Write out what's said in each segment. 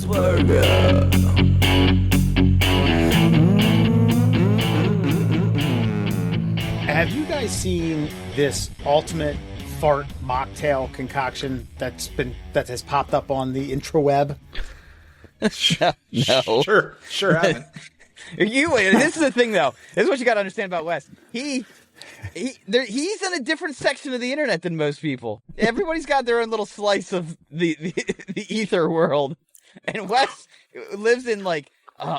Swagger. Have you guys seen this ultimate fart mocktail concoction that has popped up on the intraweb? No. Sure haven't. This is the thing, though. This is what you got to understand about Wes. He's in a different section of the internet than most people. Everybody's got their own little slice of the ether world, and Wes lives in like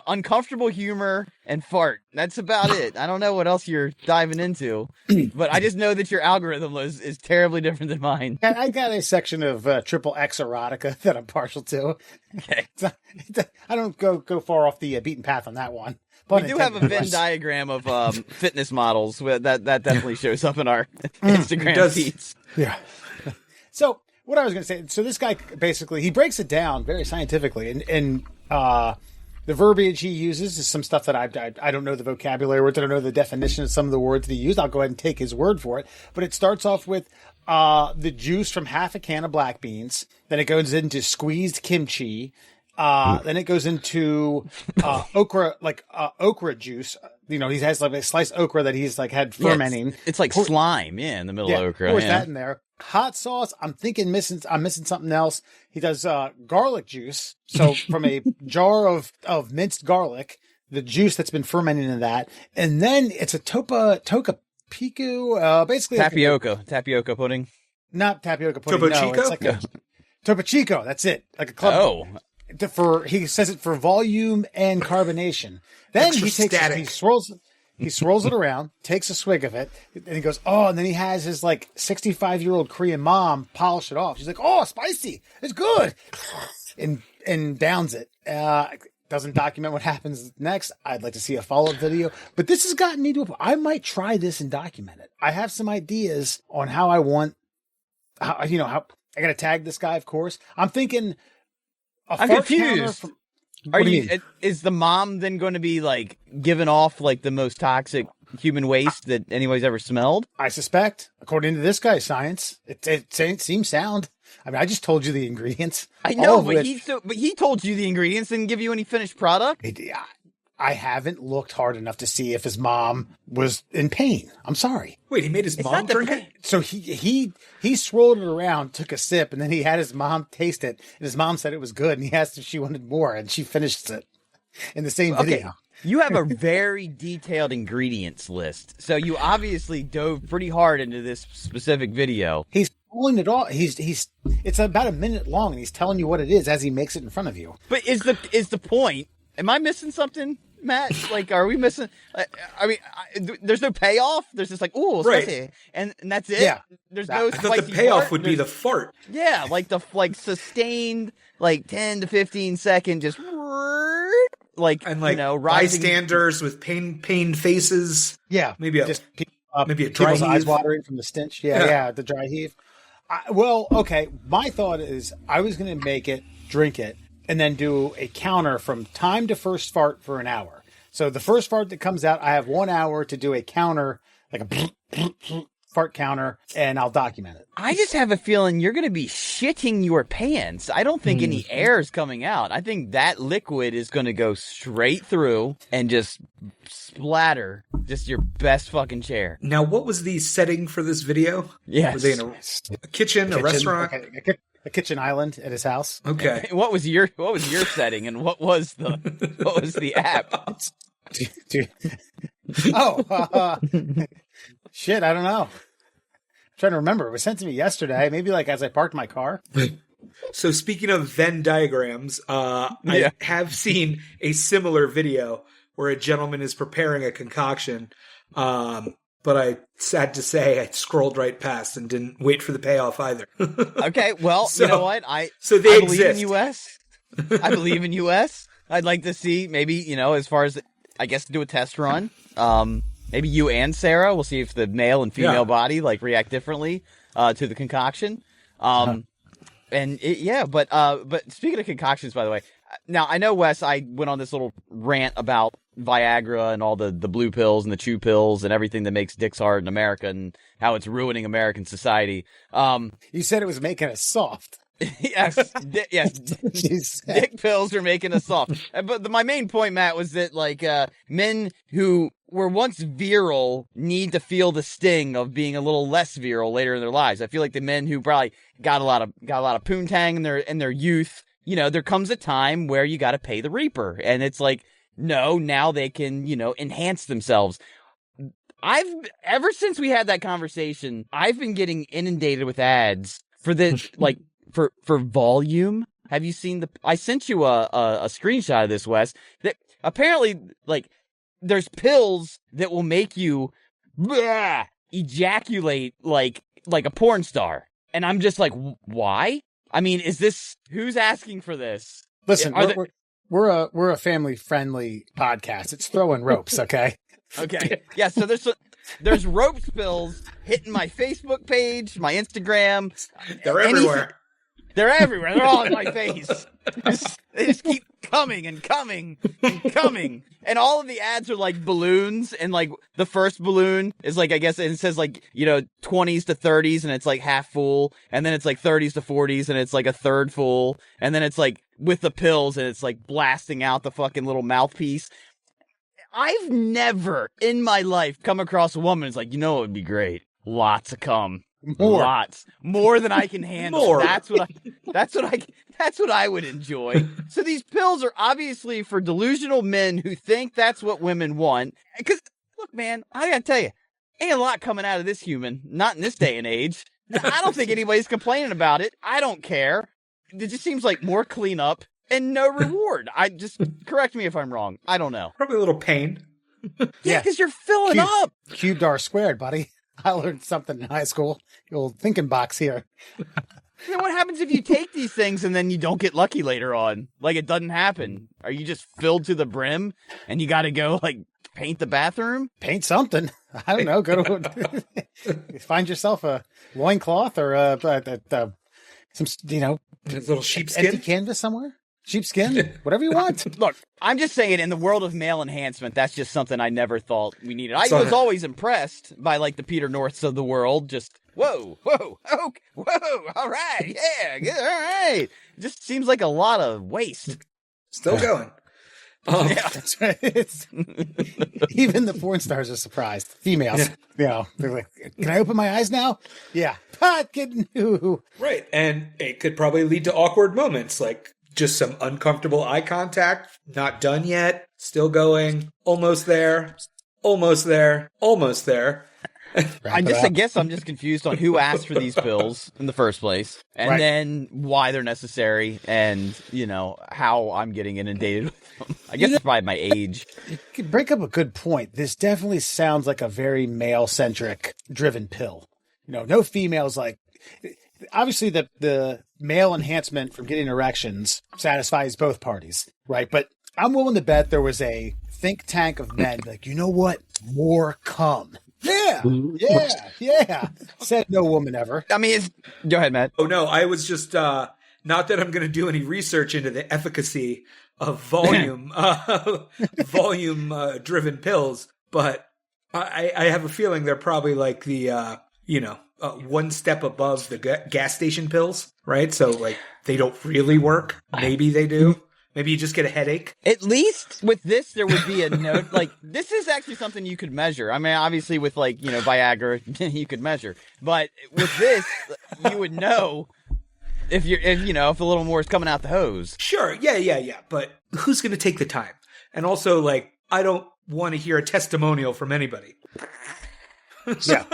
uncomfortable humor and fart. That's about it. I don't know what else you're diving into, but I just know that your algorithm is terribly different than mine. I got a section of triple X erotica that I'm partial to. Okay. I don't go far off the beaten path on that one. But We do have a Venn diagram of fitness models that definitely shows up in our Instagram feeds. Yeah. So what I was going to say, so this guy basically, he breaks it down very scientifically, and the verbiage he uses is some stuff that I don't know the vocabulary words. I don't know the definition of some of the words that he used. I'll go ahead and take his word for it. But it starts off with the juice from half a can of black beans. Then it goes into squeezed kimchi. Then it goes into okra, okra juice. You know, he has like a sliced okra that he's like had fermenting. It's like slime, in the middle of okra. Pours that in there. Hot sauce. I'm missing something else. He does garlic juice. So from a jar of minced garlic, the juice that's been fermenting in that, and then it's a toka piku, basically tapioca pudding. Not tapioca pudding. Topo no, Chico? it's like a Topo Chico. That's it. Like a club. Oh. He says it for volume and carbonation. Then Extra he takes static. He swirls it around, takes a swig of it, and he goes, oh, and then he has his like 65-year-old Korean mom polish it off. She's like, oh, spicy. It's good. And downs it. Doesn't document what happens next. I'd like to see a follow-up video, but this has gotten me to I might try this and document it. I have some ideas on how I got to tag this guy, of course. I'm thinking, I'm confused. Is the mom then going to be like giving off like the most toxic human waste that anybody's ever smelled? I suspect, according to this guy's science, it seems sound. I mean, I just told you the ingredients. I know, but he told you the ingredients, didn't give you any finished product. I haven't looked hard enough to see if his mom was in pain. I'm sorry. Wait, he made his mom drink it? So he swirled it around, took a sip, and then he had his mom taste it. And his mom said it was good, and he asked if she wanted more, and she finished it in the same video. You have a very detailed ingredients list, so you obviously dove pretty hard into this specific video. He's pulling it all. It's about a minute long, and he's telling you what it is as he makes it in front of you. But is the point? Am I missing something, Matt? Like, are we missing? There's no payoff. There's just like, ooh, spicy, right, and that's it. Yeah, there's no. I thought the payoff fart. would be the fart. Yeah, like the sustained 10 to 15 second just and rising bystanders with pained faces. Yeah, maybe a dry heave. Eyes watering from the stench. Yeah, the dry heave. Okay. My thought is I was going to make it, drink it, and then do a counter from time to first fart for an hour. So the first fart that comes out, I have 1 hour to do a counter, like a fart counter, and I'll document it. I just have a feeling you're going to be shitting your pants. I don't think any air is coming out. I think that liquid is going to go straight through and just splatter just your best fucking chair. Now, what was the setting for this video? Yes. Were they in a kitchen, a restaurant? A kitchen island at his house. Okay. What was your setting, and what was the app? Dude. Shit, I don't know. I'm trying to remember. It was sent to me yesterday, maybe like as I parked my car. So speaking of Venn diagrams, I have seen a similar video where a gentleman is preparing a concoction, but I sad to say I scrolled right past and didn't wait for the payoff either. Okay, well, you know what? I believe in US. I believe in US. I'd like to see maybe, as far as I guess do a test run. Maybe you and Sarah. We'll see if the male and female body react differently to the concoction. But speaking of concoctions, by the way, now I know, Wes, I went on this little rant about Viagra and all the blue pills and the chew pills and everything that makes dicks hard in America and how it's ruining American society. You said it was making us soft. Yes, dick pills are making us soft. But my main point, Matt, was that like men who were once virile need to feel the sting of being a little less virile later in their lives. I feel like the men who probably got a lot of poontang in their youth, you know, there comes a time where you got to pay the reaper, and it's like, no, now they can, you know, enhance themselves. Ever since we had that conversation, I've been getting inundated with ads for this, like, for volume. Have you seen I sent you a screenshot of this, Wes, that apparently, like, there's pills that will make you ejaculate like a porn star. And I'm just like, why? I mean, who's asking for this? Listen, we're a family-friendly podcast. It's throwing ropes, okay? Okay. Yeah, so there's rope spills hitting my Facebook page, my Instagram. They're everywhere. They're everywhere. They're all in my face. They just keep coming and coming and coming. And all of the ads are like balloons. And like the first balloon is like, I guess it says like, you know, 20s to 30s and it's like half full. And then it's like 30s to 40s and it's like a third full. And then it's like with the pills and it's like blasting out the fucking little mouthpiece. I've never in my life come across a woman who's like, you know what would be great? Lots of cum. Lots more than I can handle. More. That's what I would enjoy. So these pills are obviously for delusional men who think that's what women want. Because look, man, I gotta tell you, ain't a lot coming out of this human. Not in this day and age. I don't think anybody's complaining about it. I don't care. It just seems like more cleanup and no reward. Correct me if I'm wrong. I don't know. Probably a little pain. Yeah, because you're filling up. Cubed R squared, buddy. I learned something in high school. The old thinking box here. Then what happens if you take these things and then you don't get lucky later on? Like it doesn't happen. Are you just filled to the brim and you got to go like paint the bathroom? Paint something. I don't know. Go to find yourself a loincloth or some, you know, a little sheepskin. Empty canvas somewhere. Sheepskin, whatever you want. Look, I'm just saying, in the world of male enhancement, that's just something I never thought we needed. I was always impressed by, like, the Peter Norths of the world. Just, whoa, all right, yeah, good, all right. It just seems like a lot of waste. Still going. Yeah. That's right. Even the porn stars are surprised. Females, you know, they're like, "Can I open my eyes now?" Yeah, right, and it could probably lead to awkward moments, like just some uncomfortable eye contact. Not done yet. Still going. Almost there. Almost there. Almost there. I guess I'm just confused on who asked for these pills in the first place, and then why they're necessary, and you know how I'm getting inundated with them. I guess it's by my age. You could break up a good point. This definitely sounds like a very male-centric driven pill. You know, no females like. Obviously, the male enhancement from getting erections satisfies both parties, right? But I'm willing to bet there was a think tank of men like, you know what? More cum. Yeah. Said no woman ever. I mean, go ahead, Matt. Oh, no, I was just, not that I'm going to do any research into the efficacy of volume driven pills, but I have a feeling they're probably like the, one step above the gas station pills, right? So like they don't really work. Maybe they do. Maybe you just get a headache. At least with this, there would be a note. Like, this is actually something you could measure. I mean, obviously with like, you know, Viagra, you could measure. But with this, you would know if a little more is coming out the hose. Sure. Yeah. But who's going to take the time? And also, like, I don't want to hear a testimonial from anybody. Yeah.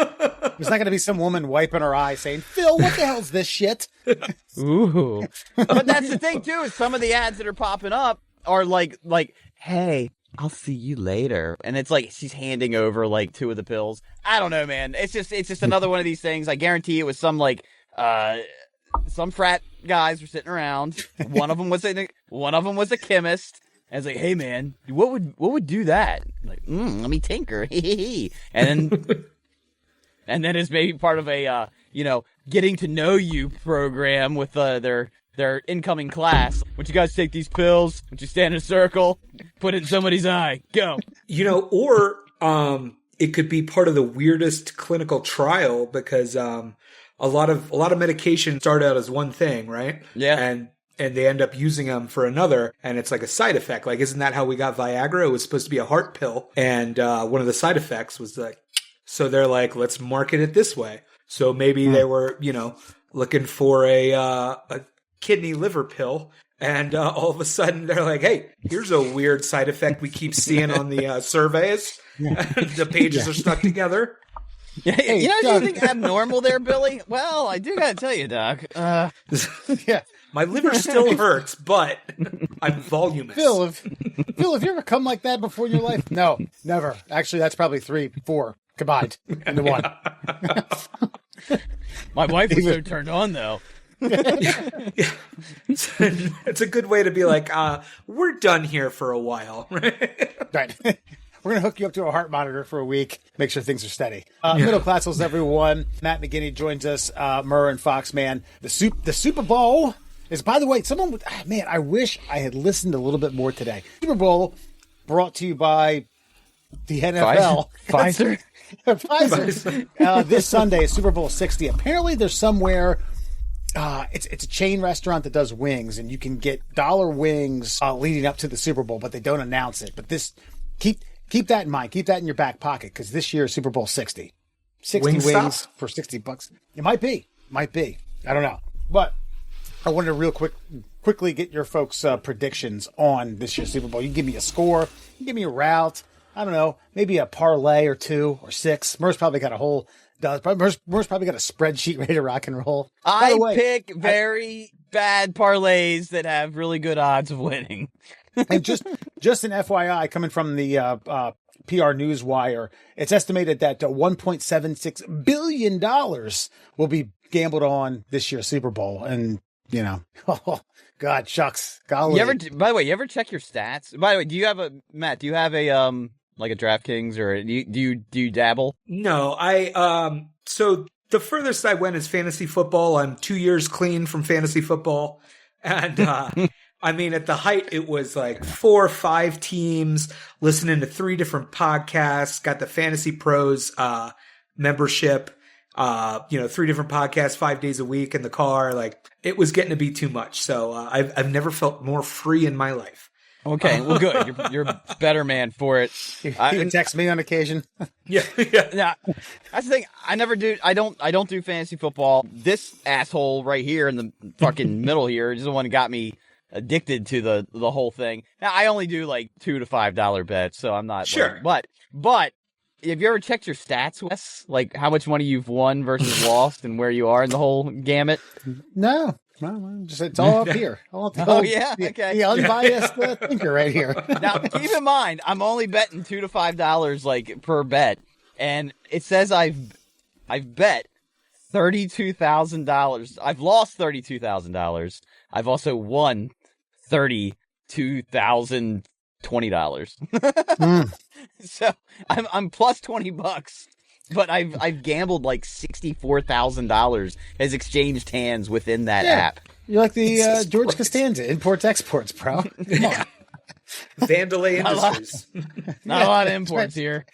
There's not going to be some woman wiping her eye saying, Phil, what the hell's this shit? Ooh. But that's the thing, too, is some of the ads that are popping up are like, hey, I'll see you later. And it's like she's handing over like 2 of the pills. I don't know, man. It's just another one of these things. I guarantee it was some like some frat guys were sitting around. One of them was a chemist. And it's like, hey man, what would do that? Like, let me tinker. And then it's maybe part of a getting to know you program with their incoming class. Would you guys take these pills? Would you stand in a circle? Put it in somebody's eye. Go. Or it could be part of the weirdest clinical trial because a lot of medication start out as one thing, right? Yeah. And they end up using them for another, and it's like a side effect. Like, isn't that how we got Viagra? It was supposed to be a heart pill, and one of the side effects was like, so they're like, let's market it this way. So maybe they were, looking for a kidney liver pill, and all of a sudden they're like, hey, here's a weird side effect we keep seeing on the surveys. The pages are stuck together. Yeah, you know anything abnormal there, Billy? Well, I do gotta tell you, Doc. Yeah. My liver still hurts, but I'm voluminous. Phil, have you ever come like that before in your life? No, never. Actually, that's probably 3, 4 combined into one. My wife was so turned on, though. Yeah. It's a good way to be like, we're done here for a while. Right. We're going to hook you up to a heart monitor for a week, make sure things are steady. Middle Classels, everyone. Matt McGinney joins us, Murr and Foxman. The Super Bowl is, by the way, I wish I had listened a little bit more today. Super Bowl brought to you by the NFL. Pfizer? Pfizer. This Sunday is Super Bowl 60. Apparently there's somewhere, it's a chain restaurant that does wings, and you can get dollar wings leading up to the Super Bowl, but they don't announce it. But keep that in mind. Keep that in your back pocket, because this year is Super Bowl 60. 60 wings for $60. It might be. I don't know. But I wanted to quickly get your folks' predictions on this year's Super Bowl. You can give me a score. You can give me a route. I don't know. Maybe a parlay or 2 or 6. Murr's probably got Murr's probably got a spreadsheet ready to rock and roll. I pick very bad parlays that have really good odds of winning. And just an FYI, coming from the PR Newswire, it's estimated that $1.76 billion will be gambled on this year's Super Bowl. And, oh, God, shucks. Golly. By the way, you ever check your stats? By the way, do you have a like a DraftKings, or do you dabble? No, so the furthest I went is fantasy football. I'm 2 years clean from fantasy football. And, I mean, at the height, it was like 4 or 5 teams, listening to 3 different podcasts, got the Fantasy Pros membership, 3 different podcasts, 5 days a week in the car. Like, it was getting to be too much. So I've never felt more free in my life. Okay, well, good. You're a better man for it. You can text me on occasion. Yeah. Now, that's the thing. I don't do fantasy football. This asshole right here in the fucking middle here is the one who got me addicted to the whole thing. Now, I only do like $2 to $5 bets, so I'm not sure. But have you ever checked your stats, Wes? Like how much money you've won versus lost, and where you are in the whole gamut? No. It's all up here. Yeah, okay. The unbiased thinker right here. Now, keep in mind, I'm only betting $2 to $5 like per bet, and it says I've bet $32,000. I've lost $32,000. I've also won $32,020. So I'm plus $20. But I've gambled like $64,000 has exchanged hands within that app. You're like the George Costanza, imports exports, bro. Come on. Vandalay Industries. Not a lot of imports here.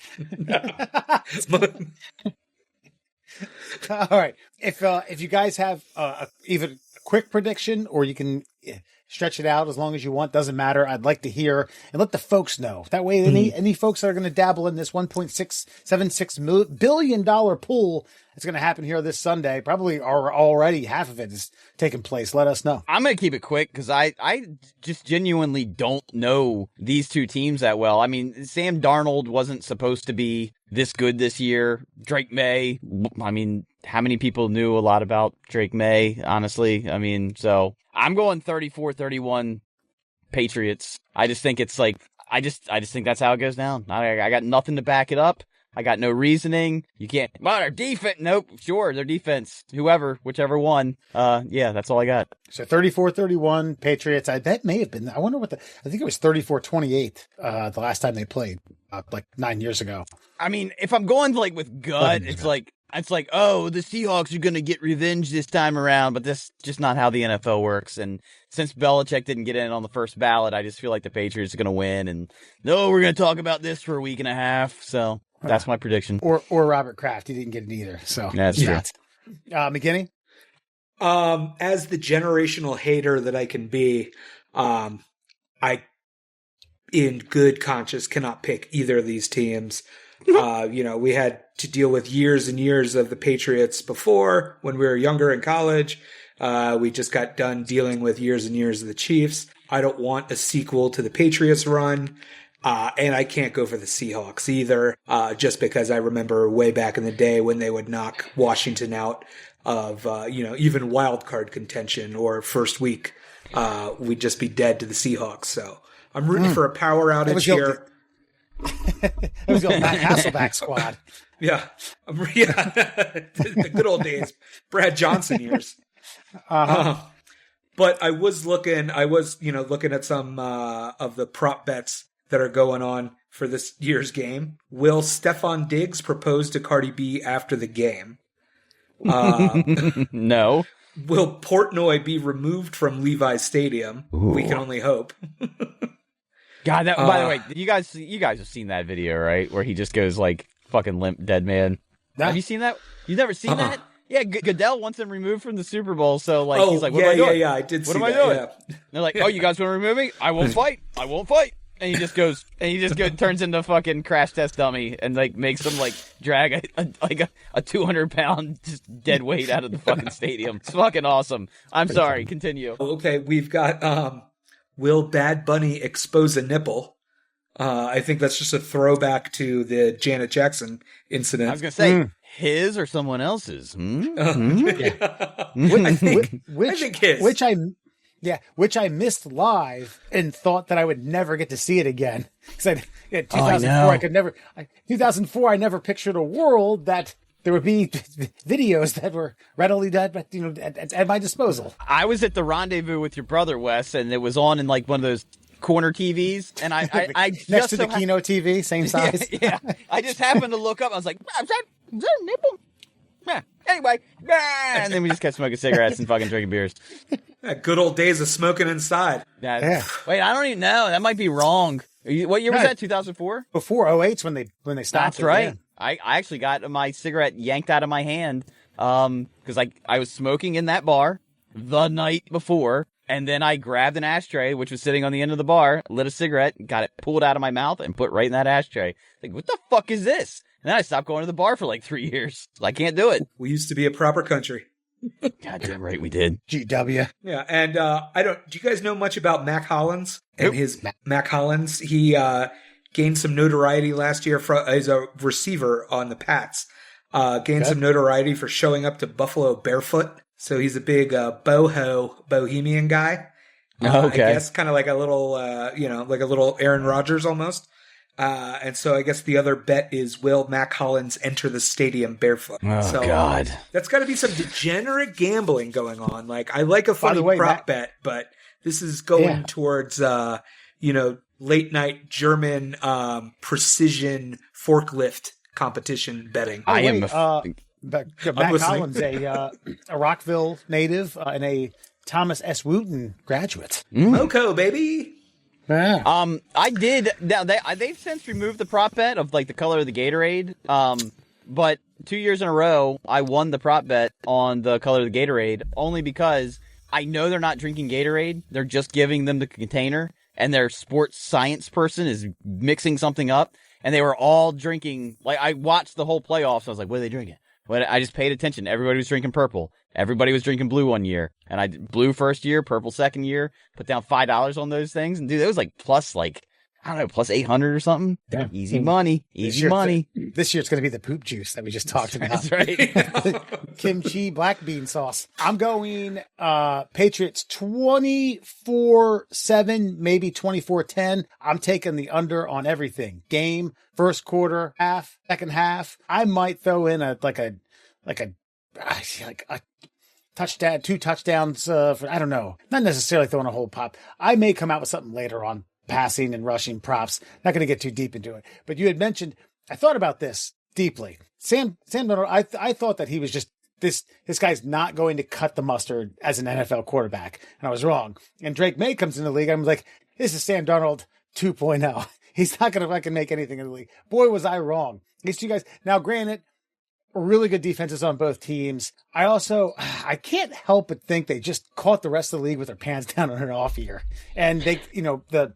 All right. If you guys have even a quick prediction, or you can stretch it out as long as you want, doesn't matter. I'd like to hear and let the folks know. That way, any folks that are going to dabble in this $1.676 billion pool that's going to happen here this Sunday, probably already half of it is taking place. Let us know. I'm going to keep it quick because I just genuinely don't know these two teams that well. I mean, Sam Darnold wasn't supposed to be this good this year. Drake May, I mean, how many people knew a lot about Drake May, honestly? I mean, so I'm going 34-31 Patriots. I just think it's like, I just think that's how it goes down. I got nothing to back it up. I got no reasoning. You can't, but our defense, nope, sure, their defense, whichever one. Yeah, that's all I got. So 34-31 Patriots. That may have been, I wonder I think it was 34-28 the last time they played, like 9 years ago. I mean, if I'm going like with gut, it's like, oh, the Seahawks are going to get revenge this time around, but that's just not how the NFL works. And since Belichick didn't get in on the first ballot, I just feel like the Patriots are going to win. And no, we're going to talk about this for a week and a half. So that's my prediction. Or Robert Kraft. He didn't get it either. So that's true. McKinney? As the generational hater that I can be, I, in good conscience, cannot pick either of these teams. We had to deal with years and years of the Patriots before when we were younger in college. We just got done dealing with years and years of the Chiefs. I don't want a sequel to the Patriots run. And I can't go for the Seahawks either, just because I remember way back in the day when they would knock Washington out of, even wild card contention or first week, we'd just be dead to the Seahawks. So I'm rooting for a power outage here. It was the old Matt Hasselback squad. Yeah. The good old days, Brad Johnson years. But I was looking at some of the prop bets that are going on for this year's game. Will Stephon Diggs propose to Cardi B after the game? No. Will Portnoy be removed from Levi's Stadium? Ooh. We can only hope. God, by the way, you guys have seen that video, right? Where he just goes like fucking limp dead man. Have you seen that? You've never seen that? Yeah, Goodell wants him removed from the Super Bowl, so he's like, what am I doing? Yeah, I did see that. What am I doing? Yeah. They're like, oh, you guys want to remove me? I won't fight. I won't fight. And he just goes, turns into a fucking crash test dummy and like makes him like drag a 200-pound just dead weight out of the fucking stadium. It's fucking awesome. I'm sorry. Continue. Okay, we've got will Bad Bunny expose a nipple? I think that's just a throwback to the Janet Jackson incident. I was gonna say his or someone else's. I think his. Which I missed live and thought that I would never get to see it again. Because 2004, I never pictured a world that there would be videos that were readily at my disposal. I was at the rendezvous with your brother, Wes, and it was on in like one of those corner TVs, and I next just to the Kino TV, same size. Yeah, I just happened to look up. I was like, is that a nipple? Yeah. Anyway, and then we just kept smoking cigarettes and fucking drinking beers. Good old days of smoking inside. Yeah. Wait, I don't even know. That might be wrong. What year was that? 2004? Before 08 when they stopped. That's right. Yeah. I actually got my cigarette yanked out of my hand because I was smoking in that bar the night before, and then I grabbed an ashtray, which was sitting on the end of the bar, lit a cigarette, got it pulled out of my mouth, and put right in that ashtray. Like, what the fuck is this? And then I stopped going to the bar for like 3 years. I can't do it. We used to be a proper country. Goddamn right we did. GW. Yeah, and do you guys know much about Mac Hollins and his Mac Hollins? He gained some notoriety last year as a receiver on the Pats. Gained some notoriety for showing up to Buffalo barefoot. So he's a big bohemian guy. Okay. I guess kind of like a little, like a little Aaron Rodgers almost. And so I guess the other bet is, will Mac Hollins enter the stadium barefoot? Oh, God. That's got to be some degenerate gambling going on. Like, I like a funny prop bet, but this is going towards, late night German precision forklift competition betting. Mac Hollins, a Rockville native and a Thomas S. Wooten graduate. Moco, baby. Yeah. I did. Now they've since removed the prop bet of like the color of the Gatorade. But 2 years in a row, I won the prop bet on the color of the Gatorade only because I know they're not drinking Gatorade. They're just giving them the container, and their sports science person is mixing something up, and they were all drinking. Like, I watched the whole playoffs. I was like, what are they drinking? But I just paid attention. Everybody was drinking purple. Everybody was drinking blue one year. And I did blue first year, purple second year, put down $5 on those things. And dude, it was like plus 800 or something. Damn. Easy money. Easy money. This year it's going to be the poop juice that we just talked about. That's right. Kimchi black bean sauce. I'm going Patriots 24-7, maybe 24-10. I'm taking the under on everything. Game, first quarter, half, second half. I might throw in a touchdown, 2 touchdowns. I don't know. Not necessarily throwing a whole pop. I may come out with something later on. Passing and rushing props. Not going to get too deep into it. But you had mentioned, I thought about this deeply. Sam Darnold, I thought that he was just, this guy's not going to cut the mustard as an NFL quarterback. And I was wrong. And Drake May comes in the league. I'm like, this is Sam Darnold 2.0. He's not going to fucking make anything in the league. Boy, was I wrong. These two guys. Now, granted, really good defenses on both teams. I can't help but think they just caught the rest of the league with their pants down on an off year. And they, the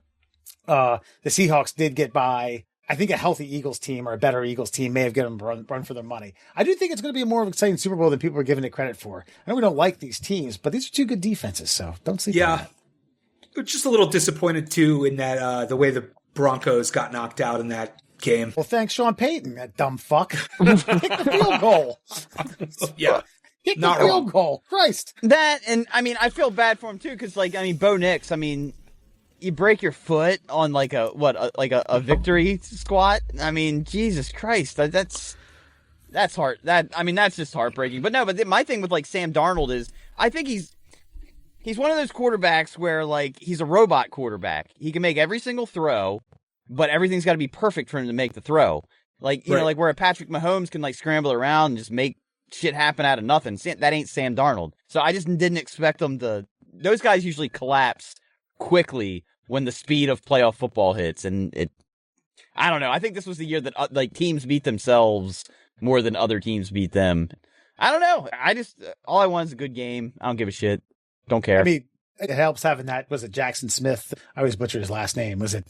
Seahawks did get by. I think a healthy Eagles team or a better Eagles team may have given them run for their money. I do think it's going to be a more exciting Super Bowl than people are giving it credit for. I know we don't like these teams, but these are two good defenses, so don't sleep on that. Just a little disappointed, too, in that the way the Broncos got knocked out in that game. Well, thanks, Sean Payton, that dumb fuck. Kick the field goal. Yeah. Kick the field goal. Christ. That, and I mean, I feel bad for him, too, because, Bo Nix, you break your foot on a victory squat. I mean, Jesus Christ, that's hard. That's just heartbreaking. But no, but my thing with Sam Darnold is, I think he's one of those quarterbacks where he's a robot quarterback. He can make every single throw, but everything's got to be perfect for him to make the throw. Where a Patrick Mahomes can scramble around and just make shit happen out of nothing. That ain't Sam Darnold. So I just didn't expect them to. Those guys usually collapse quickly when the speed of playoff football hits, and I don't know. I think this was the year that teams beat themselves more than other teams beat them. I don't know. All I want is a good game. I don't give a shit. Don't care. I mean, it helps having that. Was it Jackson Smith? I always butcher his last name. Was it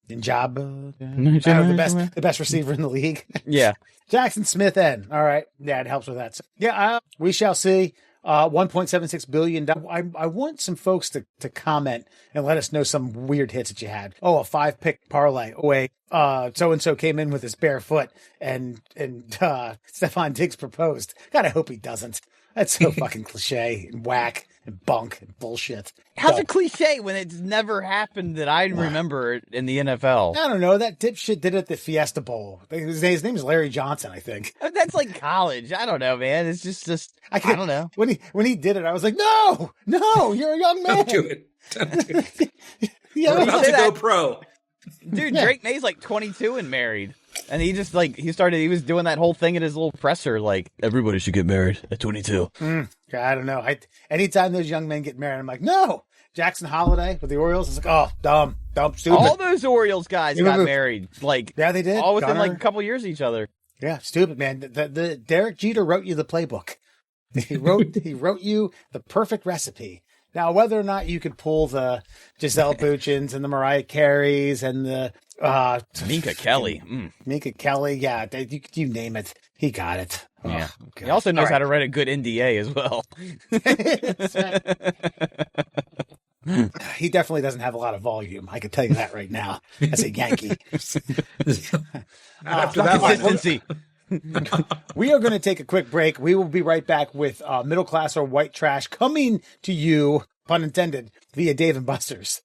Njab? The best receiver in the league. Yeah, Jackson Smith. All right. Yeah, it helps with that. So, yeah, we shall see. $1.76 billion. I want some folks to comment and let us know some weird hits that you had. Oh, a 5-pick parlay. Oh, wait. So-and-so came in with his bare foot and Stephon Diggs proposed. God, I hope he doesn't. That's so fucking cliche and whack and bunk and bullshit. How's it cliche when it's never happened that I remember in the NFL? I don't know. That dipshit did it at the Fiesta Bowl. His name is Larry Johnson, I think. That's college. I don't know, man. It's just I don't know. When he did it, I was like, no, you're a young man. Don't do it. Yeah, we're about to go pro. Dude, Drake May's 22 and married. And he just he was doing that whole thing at his little presser, everybody should get married at 22. I don't know. Anytime those young men get married, I'm like, no. Jackson Holiday with the Orioles is oh, dumb, stupid. All those Orioles guys got married. Yeah, they did. All within a couple years of each other. Yeah, stupid, man. The Derek Jeter wrote you the playbook. He wrote you the perfect recipe. Now, whether or not you could pull the Giselle Bündchens and the Mariah Careys and the Minka Kelly. Minka Kelly, yeah, you name it. He got it. Yeah. Oh, he also knows how to write a good NDA as well. He definitely doesn't have a lot of volume. I can tell you that right now. As a Yankee. After that consistency. We are going to take a quick break. We will be right back with Middle Class or White Trash coming to you, pun intended, via Dave and Buster's.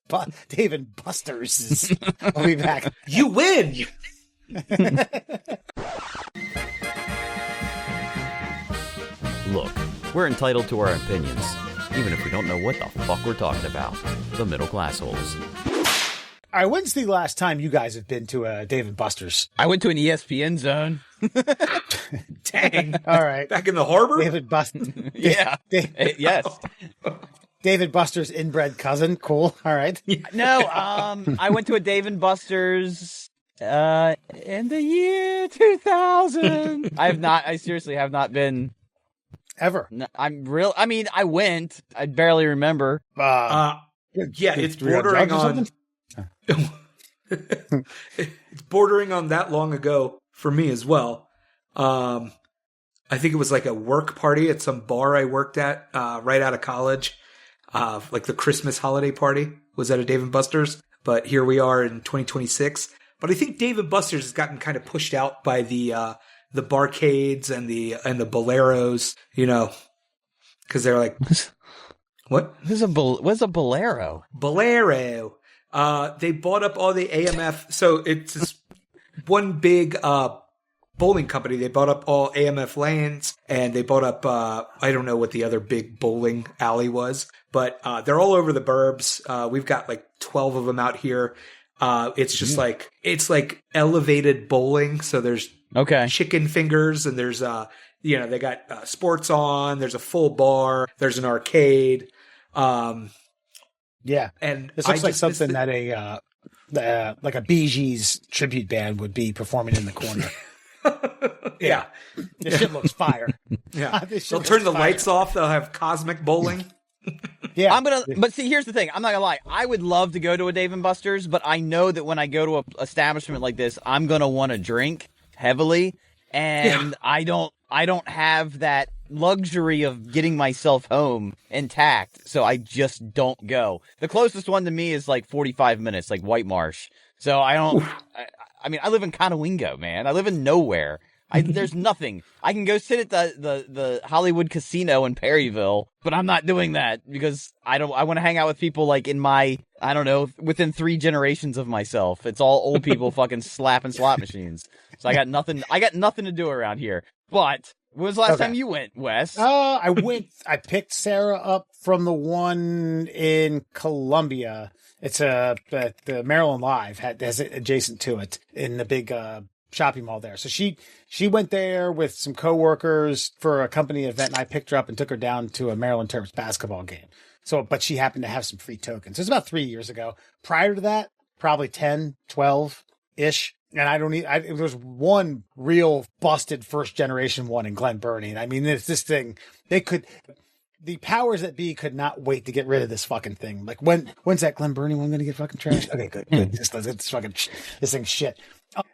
Dave and Buster's. I'll be back. You win! Look, we're entitled to our opinions, even if we don't know what the fuck we're talking about. The Middle Class Holes. All right, when's the last time you guys have been to a Dave & Buster's? I went to an ESPN zone. Dang. All right. Back in the harbor? David Buster's. Yeah. Yes. David Buster's inbred cousin. Cool. All right. No, I went to a Dave & Buster's in the year 2000. I seriously have not been... Ever. No, I went. I barely remember. Yeah, it's bordering on... It's bordering on that long ago for me as well. I think it was a work party at some bar I worked at right out of college. The Christmas holiday party was at a Dave & Buster's. But here we are in 2026. But I think Dave & Buster's has gotten kind of pushed out by the barcades and the boleros, because they're like, what? What's a bolero? Bolero. They bought up all the AMF. So it's this one big bowling company. They bought up all AMF lanes, and they bought up I don't know what the other big bowling alley was, but they're all over the burbs. We've got 12 of them out here. It's just it's elevated bowling. So there's chicken fingers, and there's they got sports on. There's a full bar. There's an arcade. Yeah, and this looks like something that a Bee Gees tribute band would be performing in the corner. Yeah. This shit looks fire. Yeah. This shit They'll looks turn the fire. lights off. They'll have cosmic bowling. Yeah. But see, here's the thing. I'm not gonna lie. I would love to go to a Dave & Buster's, but I know that when I go to a establishment like this, I'm gonna want to drink heavily, and I don't have that luxury of getting myself home intact, so I just don't go. The closest one to me is like 45 minutes, like White Marsh. So I don't. I mean, I live in Conowingo, man. I live in nowhere. There's nothing. I can go sit at the Hollywood Casino in Perryville, but I'm not doing that because I want to hang out with people like in my, I don't know, within 3 generations of myself. It's all old people fucking slapping slot machines. So I got nothing to do around here. But when was the last time you went, Wes? I picked Sarah up from the one in Columbia. It's the Maryland Live has it adjacent to it in the big shopping mall there. So she went there with some coworkers for a company event, and I picked her up and took her down to a Maryland Terps basketball game. So, but she happened to have some free tokens. It was about 3 years ago. Prior to that, probably 10, 12-ish. And it was one real busted first generation one in Glen Burnie. And I mean, it's this thing, the powers that be could not wait to get rid of this fucking thing. Like when's that Glen Burnie one going to get fucking trashed? Okay, good. This thing's shit.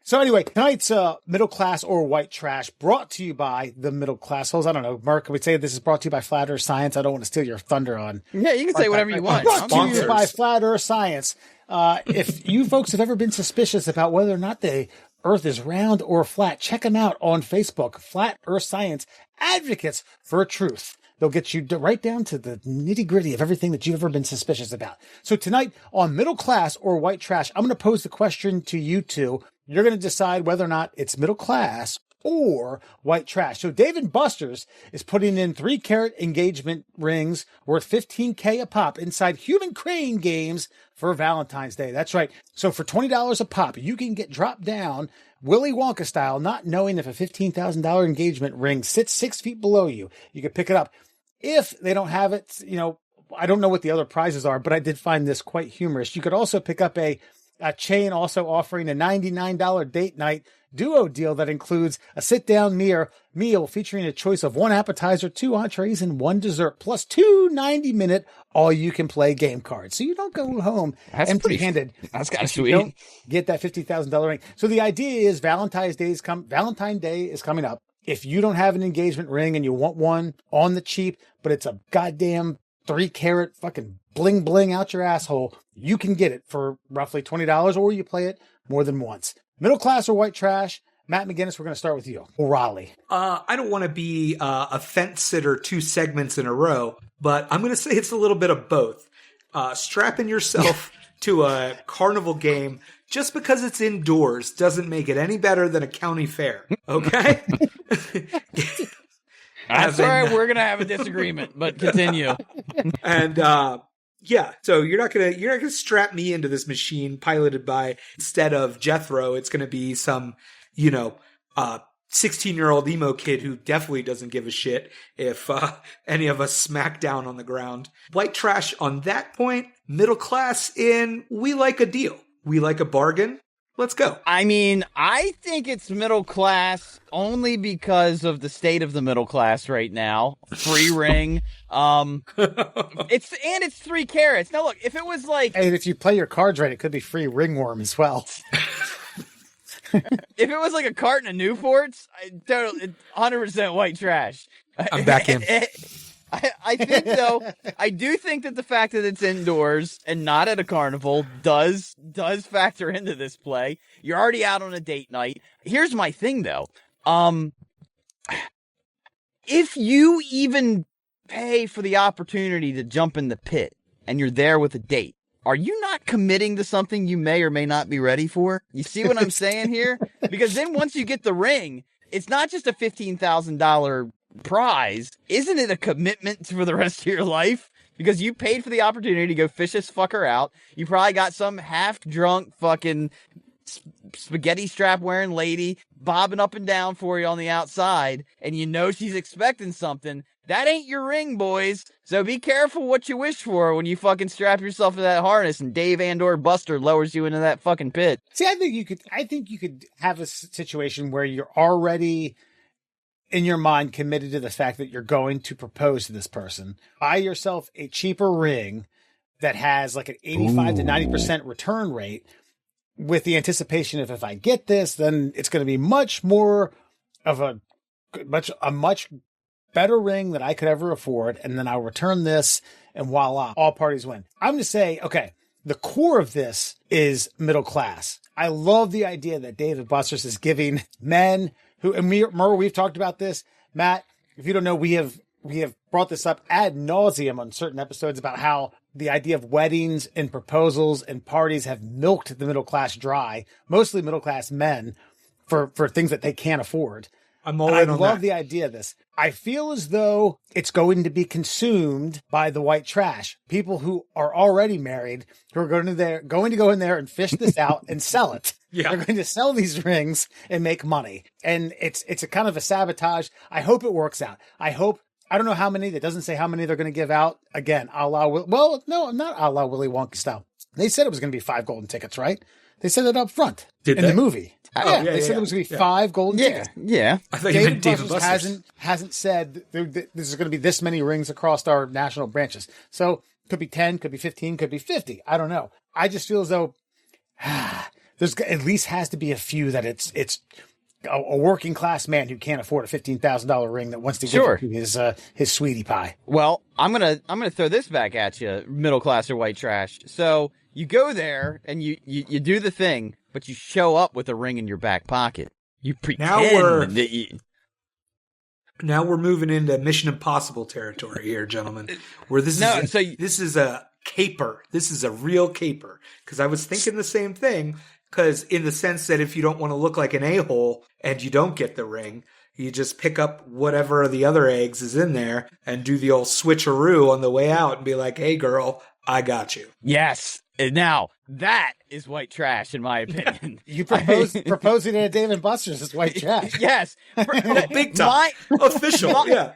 So anyway, tonight's middle class or white trash brought to you by the middle class holes. I don't know, Mark, would say this is brought to you by Flat Earth Science. I don't want to steal your thunder on. Yeah, you can say whatever you want. Brought to you by Flat Earth Science. If you folks have ever been suspicious about whether or not the Earth is round or flat, check them out on Facebook. Flat Earth Science, advocates for truth. They'll get you right down to the nitty gritty of everything that you've ever been suspicious about. So tonight on middle class or white trash, I'm going to pose the question to you two. You're going to decide whether or not it's middle class or white trash. So Dave & Buster's is putting in 3-carat engagement rings worth $15K a pop inside Human Crane games for Valentine's Day. That's right. So for $20 a pop, you can get dropped down Willy Wonka style, not knowing if a $15,000 engagement ring sits 6 feet below you. You can pick it up. If they don't have it, I don't know what the other prizes are, but I did find this quite humorous. You could also pick up a chain also offering a $99 date night duo deal that includes a sit-down meal featuring a choice of 1 appetizer, 2 entrees, and 1 dessert, plus 2 90-minute all-you-can-play game cards. So you don't go home empty-handed. That's kind of sweet. You don't get that $50,000 ring. So the idea is Valentine's Day is coming up. If you don't have an engagement ring and you want one on the cheap, but it's a goddamn 3-carat fucking bling bling out your asshole, you can get it for roughly $20, or you play it more than once. Middle class or white trash? Matt McGinnis, we're going to start with you. Raleigh. I don't want to be a fence sitter 2 segments in a row, but I'm going to say it's a little bit of both. Strapping yourself to a carnival game just because it's indoors doesn't make it any better than a county fair. Okay? That's all right. We're going to have a disagreement, but continue. And, so you're not gonna strap me into this machine piloted by, instead of Jethro, it's gonna be some, 16-year-old emo kid who definitely doesn't give a shit if any of us smack down on the ground. White trash on that point, middle class we like a deal. We like a bargain. Let's go. I mean, I think it's middle class only because of the state of the middle class right now. Free ring. It's 3 carats. Now look, if it was like, and if you play your cards right, it could be free ringworm as well. If it was like a carton of Newports, 100% white trash. I'm back in. I think though, I do think that the fact that it's indoors and not at a carnival does factor into this play. You're already out on a date night. Here's my thing though. If you even pay for the opportunity to jump in the pit and you're there with a date, are you not committing to something you may or may not be ready for? You see what I'm saying here? Because then once you get the ring, it's not just a $15,000 prize. Isn't it a commitment for the rest of your life? Because you paid for the opportunity to go fish this fucker out. You probably got some half-drunk fucking spaghetti strap wearing lady bobbing up and down for you on the outside, and you know she's expecting something. That ain't your ring, boys. So be careful what you wish for when you fucking strap yourself to that harness and Dave and/or Buster lowers you into that fucking pit. See, I think you could have a situation where you're already in your mind committed to the fact that you're going to propose to this person. Buy yourself a cheaper ring that has like an 85 to 90% return rate with the anticipation of, if I get this, then it's going to be much more of a much better ring that I could ever afford. And then I'll return this and voila, all parties win. I'm going to say, okay, the core of this is middle class. I love the idea that Dave & Buster's is giving men who, and Murr, we've talked about this. Matt, if you don't know, we have brought this up ad nauseum on certain episodes about how the idea of weddings and proposals and parties have milked the middle class dry, mostly middle class men, for things that they can't afford. I'm all in on I love that. the idea of this. I feel as though it's going to be consumed by the white trash. People who are already married, who are going to go in there and fish this out and sell it. Yeah. They're going to sell these rings and make money. And it's a kind of a sabotage. I hope it works out. I don't know how many. That doesn't say how many they're going to give out. Again, not a la Willy Wonka style. They said it was going to be 5 golden tickets, right? They said it up front in the movie. They said it was going to be 5 golden tickets. Yeah. I thought you meant Dave & Buster's Buster's. hasn't said this is going to be this many rings across our national branches. So could be 10, could be 15, could be 50. I don't know. I just feel as though there's at least has to be a few that it's a working class man who can't afford a $15,000 ring that wants to give it to his sweetie pie. Well, I'm gonna throw this back at you, middle class or white trash. So you go there and you do the thing, but you show up with a ring in your back pocket. You pretend Now we're moving into Mission Impossible territory here, gentlemen. Where this is a caper. This is a real caper. Because I was thinking the same thing. Because in the sense that if you don't want to look like an a-hole and you don't get the ring, you just pick up whatever of the other eggs is in there and do the old switcheroo on the way out and be like, hey, girl, I got you. Yes. And now, that is white trash, in my opinion. You proposing at Dave & Buster's is white trash. Yes. Big time. Official. Yeah.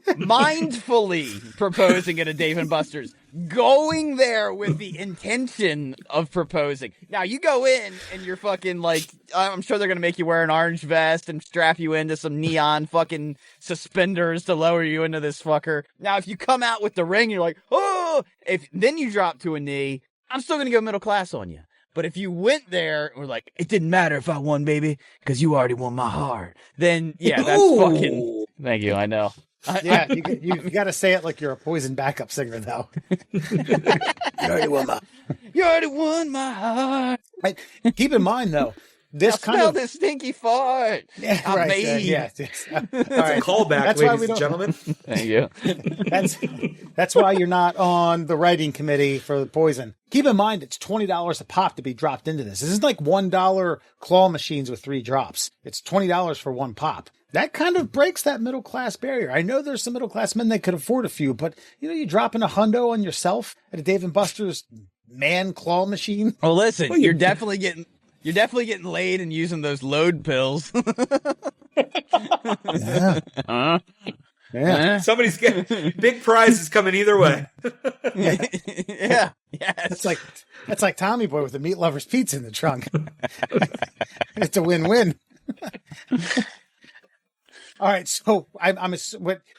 Mindfully proposing at a Dave & Buster's, going there with the intention of proposing. Now you go in and you're fucking like, I'm sure they're gonna make you wear an orange vest and strap you into some neon fucking suspenders to lower you into this fucker. Now if you come out with the ring, you're like, oh, then you drop to a knee, I'm still gonna go middle class on you. But if you went there and were like, it didn't matter if I won, baby, because you already won my heart, then yeah, that's fucking. Thank you, I know. Yeah, you got to say it like you're a Poison backup singer, though. You already won my heart. Right. Keep in mind, though, this now smell this stinky fart. Yeah, I'm right. made. Yes. All right. Callback, ladies and gentlemen. Thank you. That's why you're not on the writing committee for the Poison. Keep in mind, it's $20 a pop to be dropped into this. This is like $1 claw machines with 3 drops. It's $20 for 1 pop. That kind of breaks that middle class barrier. I know there's some middle class men that could afford a few, but you dropping a hundo on yourself at a Dave & Buster's man claw machine. Well, listen, you're definitely getting laid and using those load pills. Yeah. Somebody's getting big prizes coming either way. Yeah. Yes. That's like Tommy Boy with the meat lover's pizza in the trunk. It's a win-win. All right, so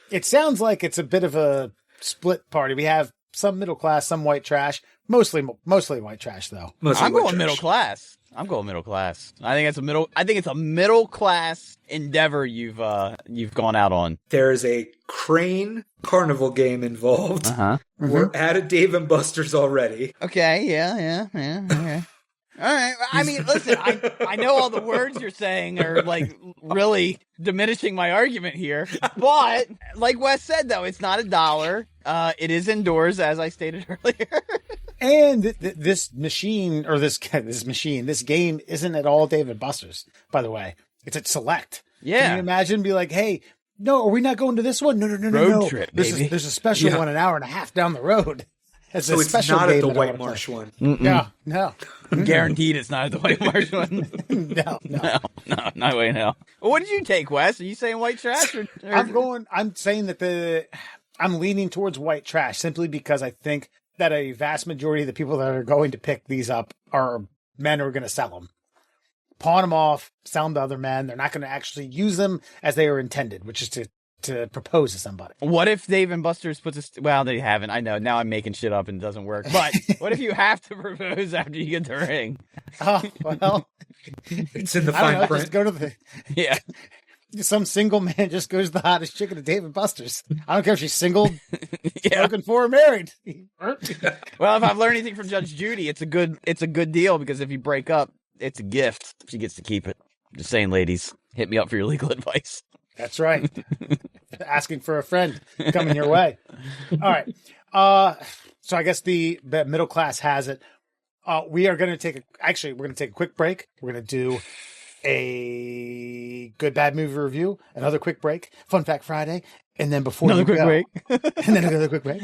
it sounds like it's a bit of a split party. We have some middle class, some white trash, mostly white trash though. I'm going middle class. I think it's a middle class endeavor you've gone out on. There's a crane carnival game involved. Uh-huh. We're at a Dave & Buster's already. Okay, yeah. Okay. All right. I mean, listen, I know all the words you're saying are like really diminishing my argument here, but like Wes said, though, it's not $1. It is indoors, as I stated earlier. And this game isn't at all Dave & Buster's, by the way. It's at Select. Yeah. Can you imagine? Be like, hey, no, are we not going to this one? No. Road trip, baby. There's a special one an hour and a half down the rood. So it's not at the White Marsh one. No. Guaranteed it's not at the White Marsh one. No. No way in hell. Well, what did you take, Wes? Are you saying white trash? Or... I'm saying that I'm leaning towards white trash simply because I think that a vast majority of the people that are going to pick these up are men who are going to sell them. pawn them off, sell them to other men. They're not going to actually use them as they were intended, which is to propose to somebody. What if Dave and Buster's puts well, they haven't. I know. Now I'm making shit up and it doesn't work. But what if you have to propose after you get the ring? Oh, well. It's in the I don't fine know, print. just go to the... Yeah. Some single man just goes to the hottest chick at Dave and Buster's. I don't care if she's single, Yeah. looking for, or married. Well, if I've learned anything from Judge Judy, it's a good deal because if you break up, it's a gift. She gets to keep it. Just saying, ladies, hit me up for your legal advice. That's right. Asking for a friend coming your way. All right. So I guess the middle class has it. We are going to take we're going to take a quick break. We're going to do a good bad movie review, another quick break, Fun Fact Friday, and then before Another quick break. and then another quick break.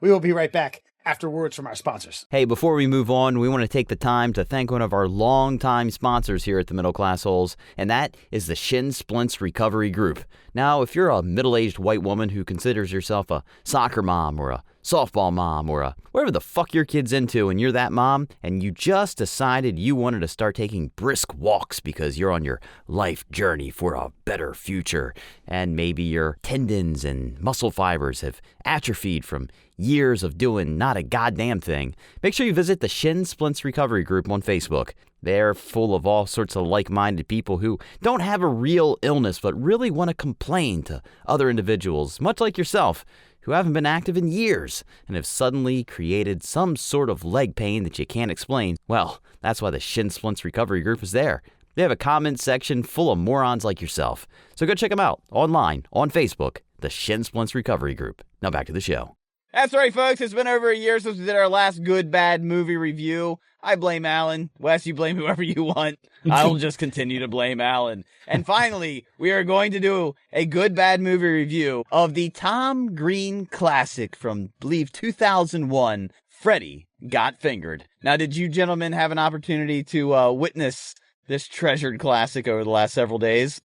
We will be right back after words from our sponsors. Hey, before we move on, we want to take the time to thank one of our longtime sponsors here at the Middle Class Holes, and that is the Shin Splints Recovery Group. Now, if you're a middle-aged white woman who considers herself a soccer mom or a softball mom or a whatever the fuck your kid's into and you're that mom and you just decided you wanted to start taking brisk walks because you're on your life journey for a better future and maybe your tendons and muscle fibers have atrophied from years of doing not a goddamn thing, make sure you visit the Shin Splints Recovery Group on Facebook. They're full of all sorts of like-minded people who don't have a real illness but really want to complain to other individuals, much like yourself, who haven't been active in years and have suddenly created some sort of leg pain that you can't explain. Well, that's why the Shin Splints Recovery Group is there. They have a comment section full of morons like yourself. So go check them out online, on Facebook, the Shin Splints Recovery Group. Now back to the show. That's right, folks. It's been over a year since we did our last good, bad movie review. I blame Alan. Wes, you blame whoever you want. I'll just continue to blame Alan. And finally, we are going to do a good, bad movie review of the Tom Green classic from, I believe, 2001, Freddy Got Fingered. Now, did you gentlemen have an opportunity to witness this treasured classic over the last several days?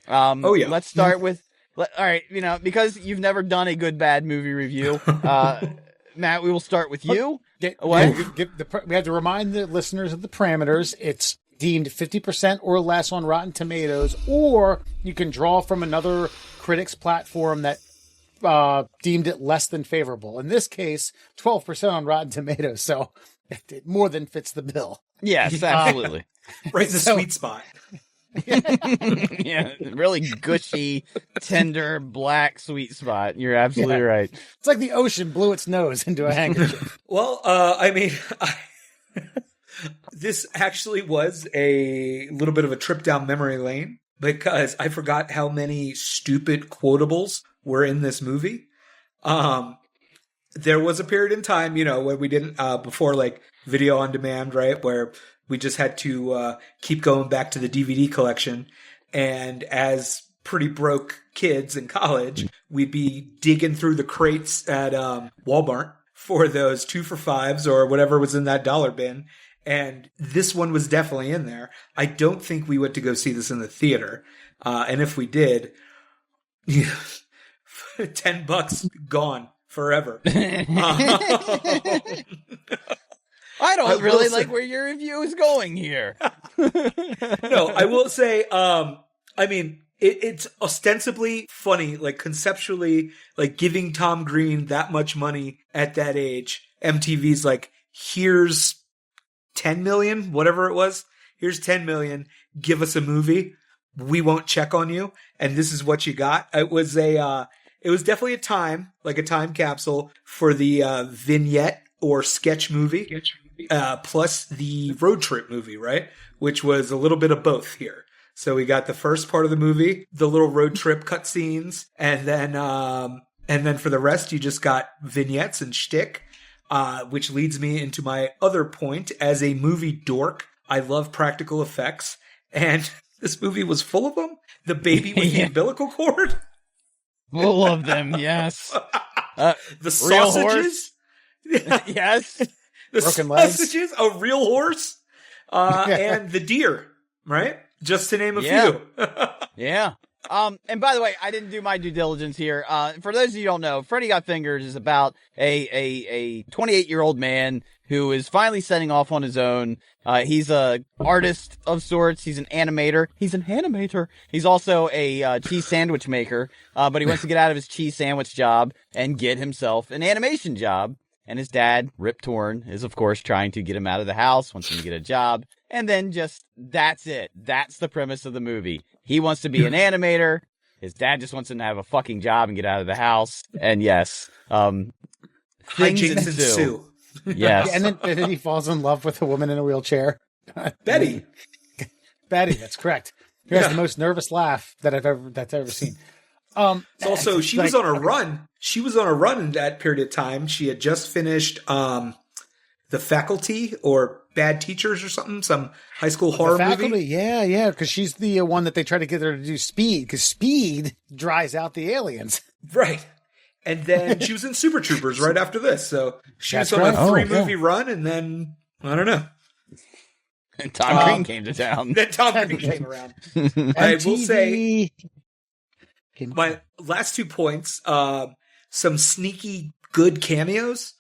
Oh, yeah. Let's start with... All right, because you've never done a good, bad movie review, Matt, we will start with you. We have to remind the listeners of the parameters. It's deemed 50% or less on Rotten Tomatoes, or you can draw from another critics platform that deemed it less than favorable. In this case, 12% on Rotten Tomatoes, so it more than fits the bill. Yes, absolutely. Right in the sweet spot. Yeah, really gushy, tender, black, sweet spot. You're absolutely right. It's like the ocean blew its nose into a handkerchief. Well, this actually was a little bit of a trip down memory lane because I forgot how many stupid quotables were in this movie. There was a period in time, when we didn't, before like video on demand, right? Where we just had to keep going back to the DVD collection. And as pretty broke kids in college, we'd be digging through the crates at Walmart for those 2 for $5s or whatever was in that dollar bin. And this one was definitely in there. I don't think we went to go see this in the theater. And if we did, $10 gone forever. I don't really like where your review is going here. No, I will say, it's ostensibly funny, like conceptually, like giving Tom Green that much money at that age. MTV's like, here's 10 million, whatever it was. Here's 10 million. Give us a movie. We won't check on you. And this is what you got. It was definitely a time capsule for the vignette or sketch movie. Plus the road trip movie, right? Which was a little bit of both here. So we got the first part of the movie, the little road trip cutscenes, and then for the rest, you just got vignettes and shtick, which leads me into my other point. As a movie dork, I love practical effects, and this movie was full of them. The baby with the umbilical cord. Full of them, yes. The sausages. Yes. The Broken sausages, a real horse, and the deer, right? Just to name a few. Yeah. And by the way, I didn't do my due diligence here. For those of you who don't know, Freddy Got Fingered is about a 28-year-old man who is finally setting off on his own. He's a artist of sorts. He's an animator. He's also a cheese sandwich maker, but he wants to get out of his cheese sandwich job and get himself an animation job. And his dad, Rip Torn, is of course trying to get him out of the house, wants him to get a job. And then that's it. That's the premise of the movie. He wants to be an animator. His dad just wants him to have a fucking job and get out of the house. And yes, things ensue. Yes. And then he falls in love with a woman in a wheelchair. Betty. Betty, that's correct. Who has the most nervous laugh that's ever seen. Also, she was on a run. She was on a run in that period of time. She had just finished The Faculty or Bad Teachers or something, some high school horror movie. Yeah, because she's the one that they try to get her to do Speed, because Speed dries out the aliens. Right. And then she was in Super Troopers right after this. So she was on a 3-movie run, and then, I don't know. And Tom Green came to town. Then Tom Green came around. I will say, my last 2 points, some sneaky good cameos.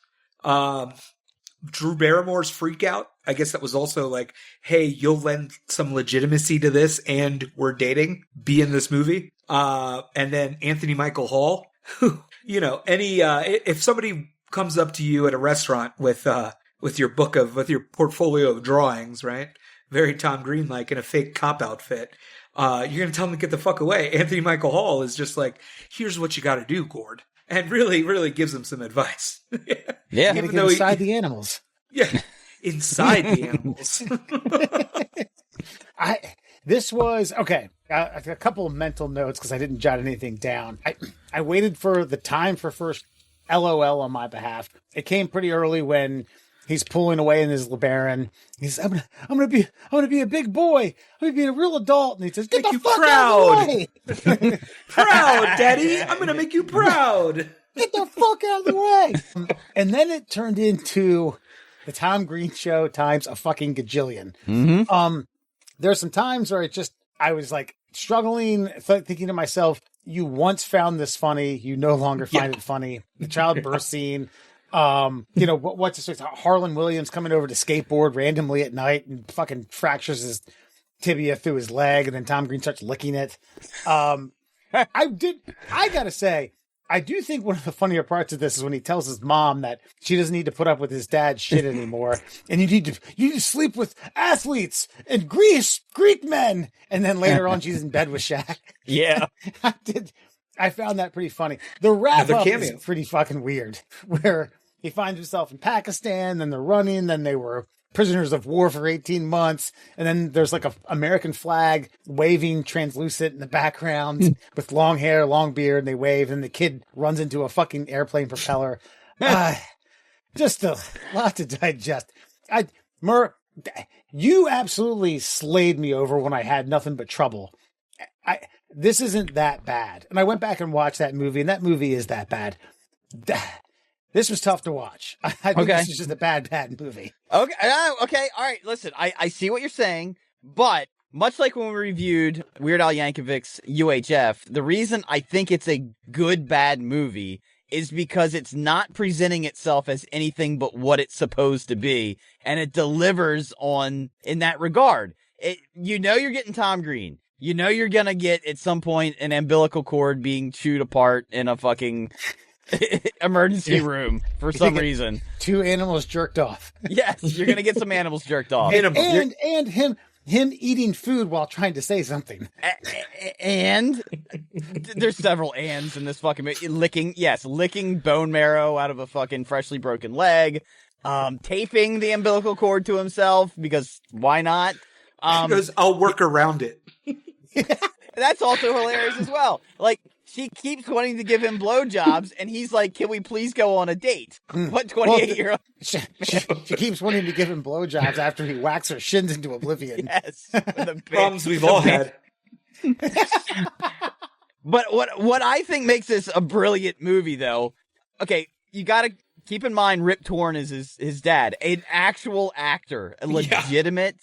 Drew Barrymore's Freak Out. I guess that was also like, hey, you'll lend some legitimacy to this and we're dating. Be in this movie. And then Anthony Michael Hall, who, if somebody comes up to you at a restaurant with your portfolio of drawings, right? Very Tom Green-like in a fake cop outfit. You're going to tell him to get the fuck away. Anthony Michael Hall is just like, here's what you got to do, Gord. And really, really gives him some advice. Yeah. You got to get inside the animals. Yeah. Inside the animals. This was, okay, a couple of mental notes because I didn't jot anything down. I waited for the time for first LOL on my behalf. It came pretty early when he's pulling away in his LeBaron. He's, I'm gonna be a big boy. I'm gonna be a real adult. And he says, "Get the fuck out of the way." Proud, Daddy. I'm gonna make you proud. Get the fuck out of the way. And then it turned into the Tom Green Show times a fucking gajillion. Mm-hmm. There's some times where I was like struggling, thinking to myself, you once found this funny, you no longer find it funny. The childbirth scene. What's this? Harlan Williams coming over to skateboard randomly at night and fucking fractures his tibia through his leg, and then Tom Green starts licking it. I gotta say, I do think one of the funnier parts of this is when he tells his mom that she doesn't need to put up with his dad's shit anymore, and you need to sleep with athletes and Greek men, and then later on she's in bed with Shaq. Yeah, I found that pretty funny. The wrap up is pretty fucking weird, where he finds himself in Pakistan, then they're running, then they were prisoners of war for 18 months, and then there's like a American flag waving translucent in the background with long hair, long beard, and they wave, and the kid runs into a fucking airplane propeller. Just a lot to digest. Murr, you absolutely slayed me over when I had nothing but trouble. This isn't that bad. And I went back and watched that movie, and that movie is that bad. This was tough to watch. I think this is just a bad movie. Okay. All right. Listen, I see what you're saying, but much like when we reviewed Weird Al Yankovic's UHF, the reason I think it's a good, bad movie is because it's not presenting itself as anything but what it's supposed to be, and it delivers in that regard. You're getting Tom Green. You know you're gonna get, at some point, an umbilical cord being chewed apart in a fucking emergency room for some reason. 2 animals jerked off. Yes, you're gonna get some animals jerked off. And him eating food while trying to say something. And there's several ands in this fucking movie. Licking bone marrow out of a fucking freshly broken leg. Taping the umbilical cord to himself, because why not? He goes, I'll work around it. That's also hilarious as well. Like, she keeps wanting to give him blowjobs, and he's like, can we please go on a date? What 28-year-old? She keeps wanting to give him blowjobs after he whacks her shins into oblivion. Yes. Problems we've all had. But what I think makes this a brilliant movie, though, okay, you gotta keep in mind Rip Torn is his dad, an actual actor, a legitimate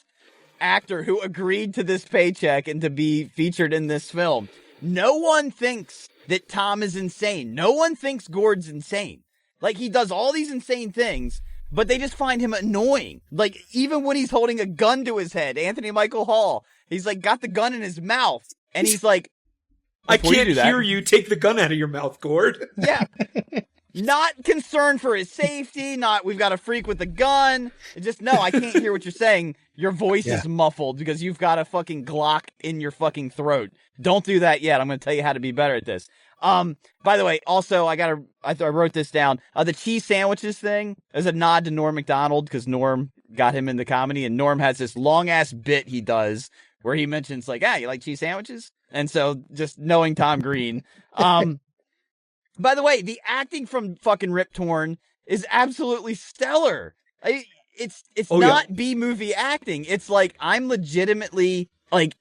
actor who agreed to this paycheck and to be featured in this film. No one thinks that Tom is insane. No one thinks Gord's insane. Like, he does all these insane things, but they just find him annoying. Like, even when he's holding a gun to his head, Anthony Michael Hall, he's like got the gun in his mouth, and he's like, I can't hear you. Take the gun out of your mouth, Gord. Yeah. Not concerned for his safety, we've got a freak with a gun. Just, no, I can't hear what you're saying. Your voice is muffled because you've got a fucking Glock in your fucking throat. Don't do that yet. I'm going to tell you how to be better at this. By the way, also, I wrote this down. The cheese sandwiches thing is a nod to Norm Macdonald because Norm got him into comedy, and Norm has this long ass bit he does where he mentions like, you like cheese sandwiches? And so just knowing Tom Green, by the way, the acting from fucking Rip Torn is absolutely stellar. It's not B-movie acting. It's like I'm legitimately like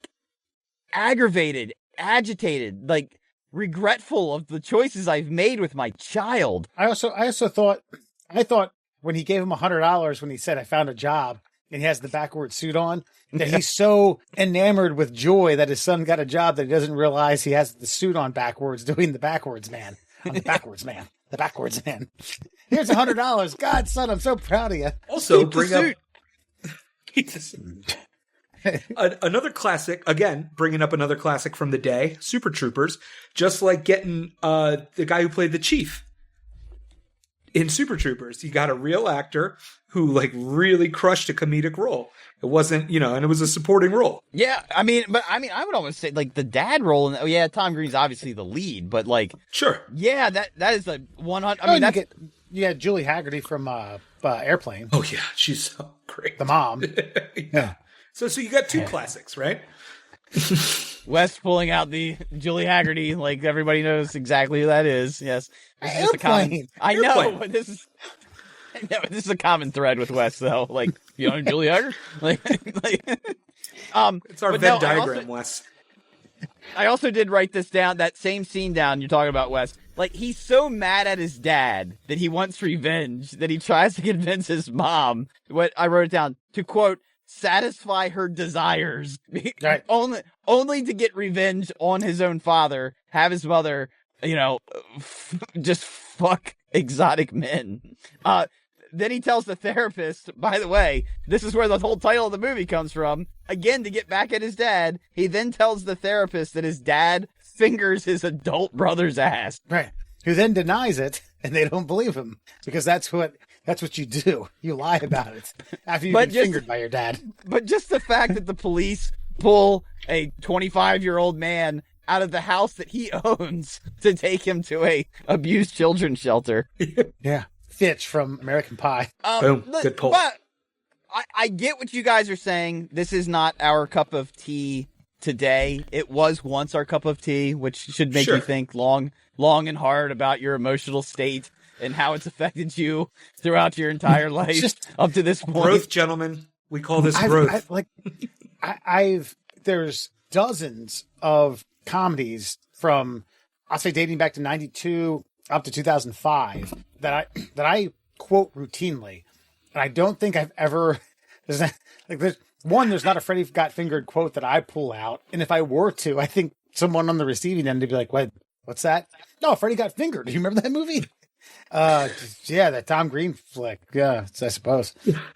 aggravated, agitated, like regretful of the choices I've made with my child. I thought when he gave him $100 when he said I found a job and he has the backward suit on, that he's so enamored with joy that his son got a job that he doesn't realize he has the suit on backwards doing the backwards man. I'm the backwards man. The backwards man. Here's $100. God, son, I'm so proud of you. Also, bring up another classic. Again, bringing up another classic from the day, Super Troopers. Just like getting the guy who played the chief in Super Troopers. You got a real actor who like really crushed a comedic role. It wasn't, and it was a supporting role. Yeah, I would almost say like the dad role. And Tom Green's obviously the lead, but like, sure, yeah, that is a 100. I mean, you had Julie Haggerty from Airplane. Oh yeah, she's so great. The mom. Yeah. So you got two classics, right? Wes pulling out the Julie Haggerty, like everybody knows exactly who that is. Yes, Airplane. I know, but this is a common thread with Wes, though. Like, Julie Haggerty, it's our Venn diagram, Wes. I also did write this down, that same scene down you're talking about, Wes. Like, he's so mad at his dad that he wants revenge that he tries to convince his mom. What I wrote it down to quote, satisfy her desires, right. only to get revenge on his own father, have his mother, just fuck exotic men. Then he tells the therapist, by the way, this is where the whole title of the movie comes from. Again, to get back at his dad, he then tells the therapist that his dad fingers his adult brother's ass. Right. Who then denies it, and they don't believe him because that's what you do. You lie about it after you've been fingered by your dad. But just the fact that the police pull a 25-year-old man out of the house that he owns to take him to a abused children's shelter. Yeah. Fitch from American Pie. Boom. Good pull. But I get what you guys are saying. This is not our cup of tea today. It was once our cup of tea, which should make you think long and hard about your emotional state and how it's affected you throughout your entire life just up to this point. Growth, gentlemen. We call this growth. There's dozens of comedies from, I'll say dating back to 92 up to 2005 that I quote routinely. And I don't think I've ever, there's not a Freddy Got Fingered quote that I pull out. And if I were to, I think someone on the receiving end would be like, what's that? No, Freddy Got Fingered. Do you remember that movie? Yeah, that Tom Green flick. Yeah, I suppose.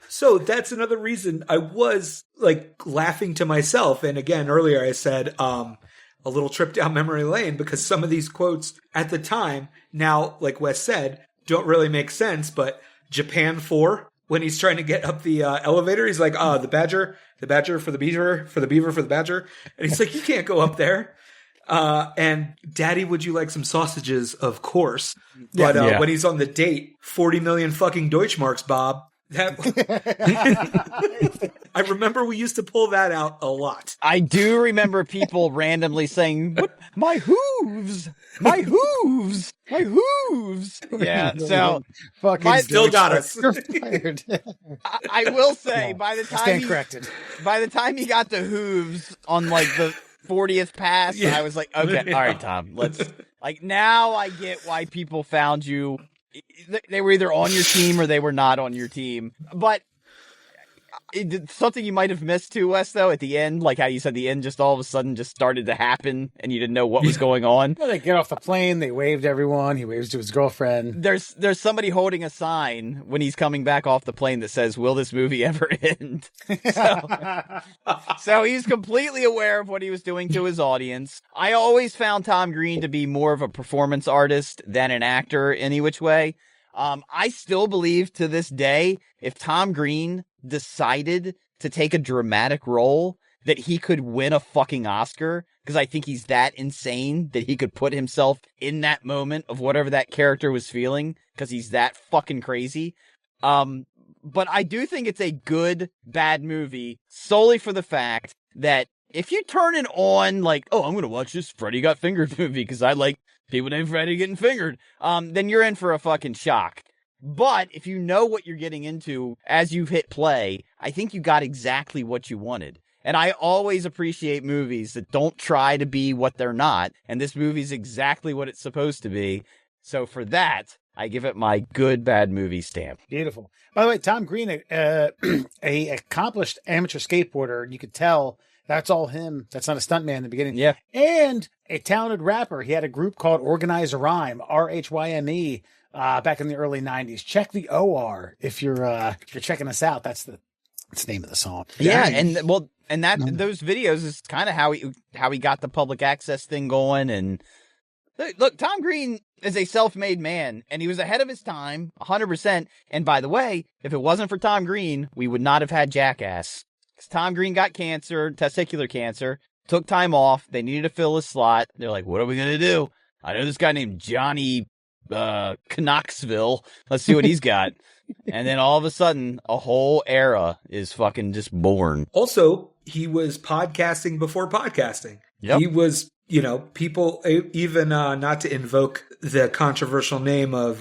So that's another reason I was like laughing to myself. And again, earlier I said, a little trip down memory lane because some of these quotes at the time, now, like Wes said, don't really make sense. But Japan 4, when he's trying to get up the elevator, he's like, the badger for the beaver, for the beaver for the badger. And he's like, you can't go up there. And Daddy, would you like some sausages? Of course. But when he's on the date, 40 million fucking Deutschmarks, Bob. I remember we used to pull that out a lot. I do remember people randomly saying, "What? My hooves! My hooves! My hooves!" Yeah, so fucking still got us. I will say, by the time he got the hooves on like the 40th pass, I was like, okay, all right, Tom, let's now I get why people found you. They were either on your team or they were not on your team. But Something you might have missed too, Wes, though, at the end, like how you said the end just all of a sudden just started to happen and you didn't know what was going on. Well, they get off the plane, they waved everyone, he waves to his girlfriend. There's somebody holding a sign when he's coming back off the plane that says, "Will this movie ever end?" So he's completely aware of what he was doing to his audience. I always found Tom Green to be more of a performance artist than an actor any which way. I still believe to this day, if Tom Green decided to take a dramatic role, that he could win a fucking Oscar, because I think he's that insane that he could put himself in that moment of whatever that character was feeling, because he's that fucking crazy. But I do think it's a good, bad movie solely for the fact that if you turn it on like, oh, I'm going to watch this Freddy Got Fingered movie because I like people named Freddy getting fingered, then you're in for a fucking shock. But if you know what you're getting into as you hit play, I think you got exactly what you wanted. And I always appreciate movies that don't try to be what they're not. And this movie's exactly what it's supposed to be. So for that, I give it my good, bad movie stamp. Beautiful. By the way, Tom Green, a accomplished amateur skateboarder, you could tell that's all him. That's not a stuntman in the beginning. Yeah. And a talented rapper. He had a group called Organize a Rhyme, RHYME, back in the early 90s. Check the OR if you're checking us out. That's the name of the song. Yeah, and those videos is kind of how he got the public access thing going. And look, Tom Green is a self-made man, and he was ahead of his time, 100%. And by the way, if it wasn't for Tom Green, we would not have had Jackass. Because Tom Green got cancer, testicular cancer, took time off. They needed to fill his slot. They're like, what are we going to do? I know this guy named Johnny Knoxville. Let's see what he's got. And then all of a sudden, a whole era is fucking just born. Also, he was podcasting before podcasting. Yep. He was, people, even not to invoke the controversial name of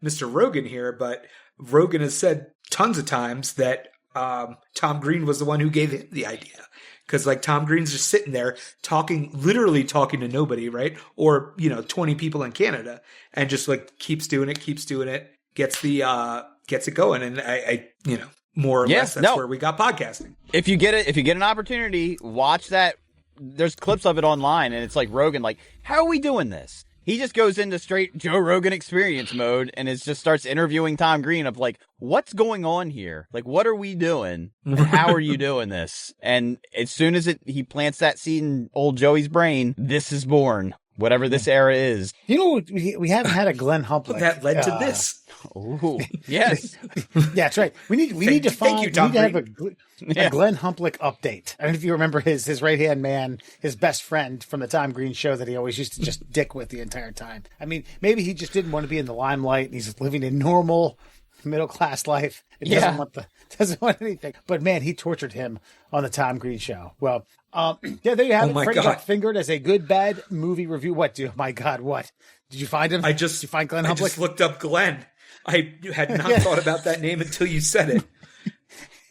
Mr. Rogan here, but Rogan has said tons of times that Tom Green was the one who gave him the idea. Because Tom Green's just sitting there literally talking to nobody, right? Or, 20 people in Canada, and just keeps doing it, gets it going. And I more or less that's where we got podcasting. If you get an opportunity, watch that. There's clips of it online, and it's like Rogan, how are we doing this? He just goes into straight Joe Rogan experience mode and just starts interviewing Tom Green of what's going on here? What are we doing? And how are you doing this? And as soon as he plants that seed in old Joey's brain, this is born. Whatever this era is. We haven't had a Glenn Humplick. That led to this. Oh, yes. Yeah, that's right. We need to have a Glenn Humplick update. I don't know if you remember his right-hand man, his best friend from the Tom Green show that he always used to just dick with the entire time. I mean, maybe he just didn't want to be in the limelight and he's living a normal middle-class life. Doesn't want anything. But man, he tortured him on the Tom Green show. Well, there you have it. Freddy Got Fingered as a good, bad movie review. What? My God, what? Did you find him? Did you find Glenn Humplick? I just looked up Glenn. I had not thought about that name until you said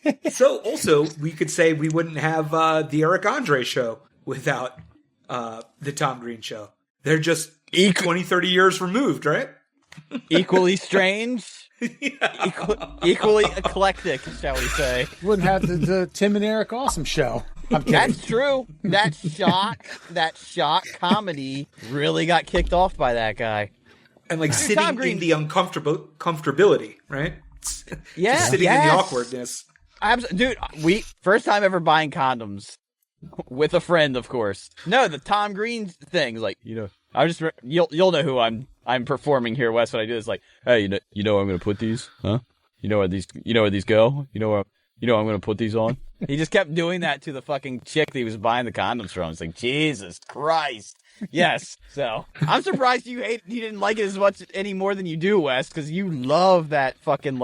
it. So also, we could say we wouldn't have the Eric Andre show without the Tom Green show. They're just 20, 30 years removed, right? Equally strange. Equally eclectic, shall we say. Wouldn't have the Tim and Eric Awesome show. I'm kidding. That's true. That shock comedy really got kicked off by that guy. And sitting in the comfortability, right? Yeah. Sitting in the awkwardness. Dude, first time ever buying condoms with a friend, of course. No, the Tom Green thing is I just you'll know who I'm performing here, Wes. When I do this, hey, you know where I'm going to put these, huh? You know where these go? You know where I'm going to put these on? He just kept doing that to the fucking chick that he was buying the condoms from. It's Jesus Christ. Yes. So I'm surprised you didn't like it as much any more than you do, Wes, because you love that fucking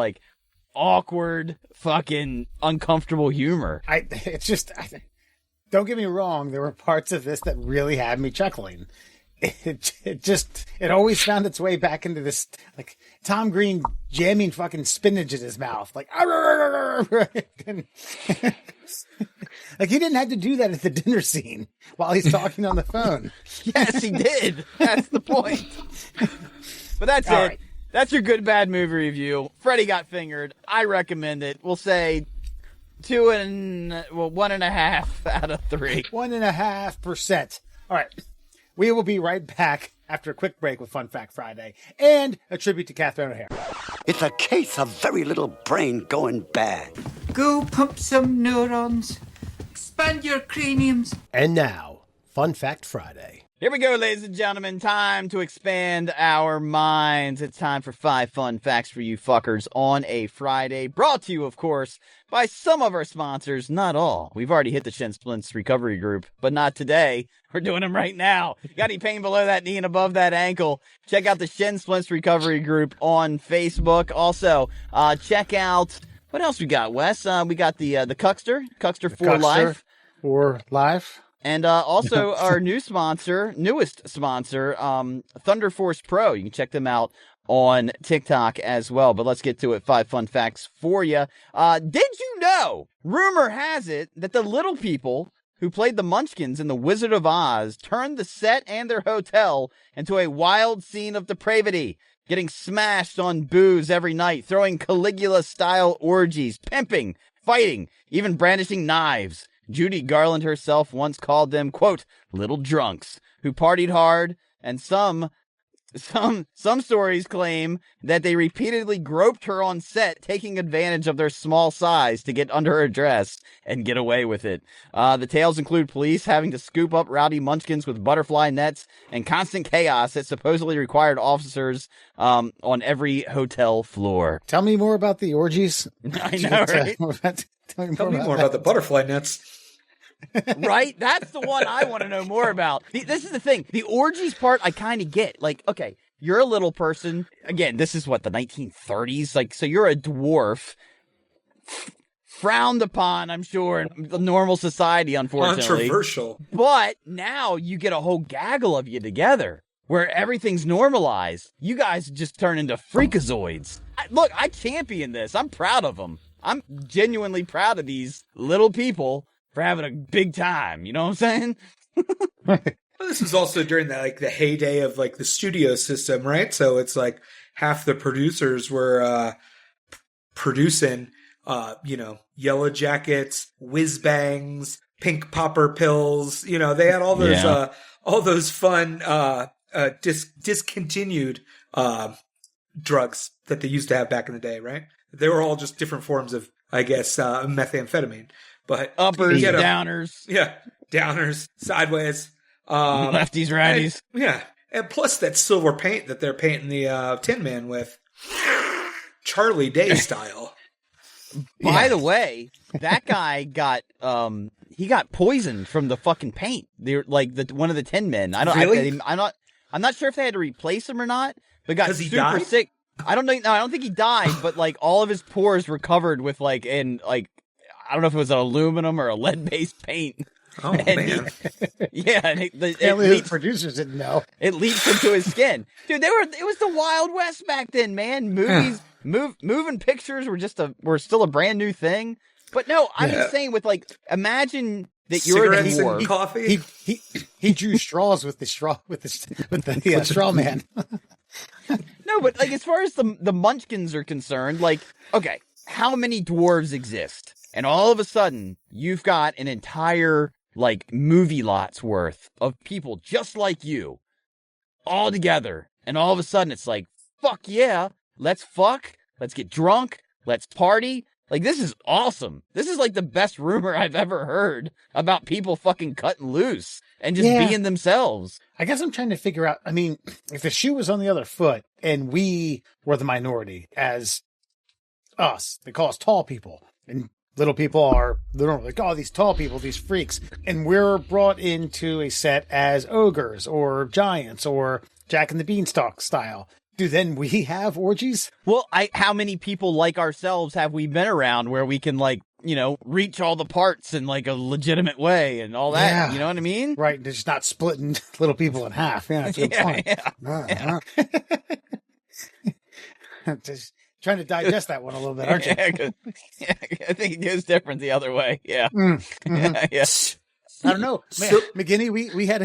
awkward, fucking uncomfortable humor. Don't get me wrong. There were parts of this that really had me chuckling. It always found its way back into this, Tom Green jamming fucking spinach in his mouth. He didn't have to do that at the dinner scene while he's talking on the phone. Yes, he did. That's the point. But that's all it. Right. That's your good, bad movie review. Freddy Got Fingered. I recommend it. We'll say 1.5 out of 3. 1.5%. All right. We will be right back after a quick break with Fun Fact Friday and a tribute to Catherine O'Hara. It's a case of very little brain going bad. Go pump some neurons. Expand your craniums. And now, Fun Fact Friday. Here we go, ladies and gentlemen. Time to expand our minds. It's time for 5 fun facts for you fuckers on a Friday. Brought to you, of course, by some of our sponsors, not all. We've already hit the Shin Splints Recovery Group, but not today. We're doing them right now. Got any pain below that knee and above that ankle? Check out the Shin Splints Recovery Group on Facebook. Also, check out, what else we got, Wes? We got the Cuckster for Life. For Life. And also our newest sponsor, Thunder Force Pro. You can check them out on TikTok as well. But let's get to it. 5 fun facts for you. Did you know, rumor has it, that the little people who played the Munchkins in The Wizard of Oz turned the set and their hotel into a wild scene of depravity, getting smashed on booze every night, throwing Caligula-style orgies, pimping, fighting, even brandishing knives. Judy Garland herself once called them, quote, little drunks who partied hard, and some stories claim that they repeatedly groped her on set, taking advantage of their small size to get under her dress and get away with it. The tales include police having to scoop up rowdy munchkins with butterfly nets and constant chaos that supposedly required officers on every hotel floor. Tell me more about the orgies. I know, right? Tell me more about the butterfly nets. Right? That's the one I want to know more about. This is the thing. The orgies part I kind of get. Like, okay, you're a little person. Again, this is what, the 1930s? Like, so you're a dwarf. Frowned upon, I'm sure, in the normal society, unfortunately. Controversial. But now you get a whole gaggle of you together where everything's normalized. You guys just turn into freakazoids. Look, I champion this. I'm proud of them. I'm genuinely proud of these little people for having a big time. You know what I'm saying? Well, this is also during the heyday of the studio system, right? So it's like half the producers were producing, Yellow Jackets, whiz bangs, pink popper pills. They had all those fun discontinued drugs that they used to have back in the day, right? They were all just different forms of, I guess, methamphetamine. But uppers, downers. Yeah, downers, sideways. Lefties, righties. And plus that silver paint that they're painting the Tin Man with. Charlie Day style. By the way, that guy got he got poisoned from the fucking paint. They're one of the Tin Men. Really? I'm not sure if they had to replace him or not, but got super died? sick. I don't think he died, but all of his pores were covered with I don't know if it was an aluminum or a lead-based paint. Oh, man. The producers didn't know. It leached into his skin. Dude, it was the Wild West back then, man. Movies, moving pictures were still a brand new thing. But no, I'm just saying imagine that you're a dwarf. And coffee. He drew straws with the straw straw man. No, but as far as the Munchkins are concerned, okay, how many dwarves exist? And all of a sudden, you've got an entire, movie lots worth of people just like you, all together. And all of a sudden, it's fuck yeah, let's fuck, let's get drunk, let's party. This is awesome. This is, the best rumor I've ever heard about people fucking cutting loose and just being themselves. I guess I'm trying to figure out, if the shoe was on the other foot and we were the minority as us, they call us tall people, and little people are these tall people, these freaks. And we're brought into a set as ogres or giants or Jack and the Beanstalk style. Do then we have orgies? Well, how many people like ourselves have we been around where we can reach all the parts in a legitimate way and all that? Yeah. You know what I mean? Right. They're just not splitting little people in half. Yeah, that's a good point. Just trying to digest that one a little bit, aren't you? I think it goes different the other way. Yeah. Yeah. I don't know, man. McGinney, we had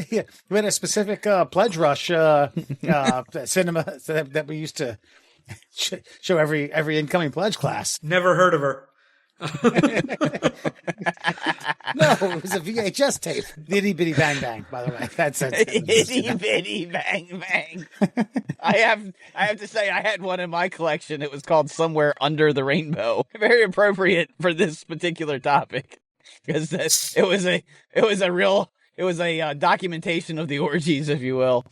a specific Pledge Rush cinema that we used to show every incoming pledge class. Never heard of her. No, it was a VHS tape. The Itty Bitty Bang Bang, by the way. That's it. Itty bitty bang bang. I have to say I had one in my collection. It was called Somewhere Under the Rainbow. Very appropriate for this particular topic because it was a documentation of the orgies, if you will.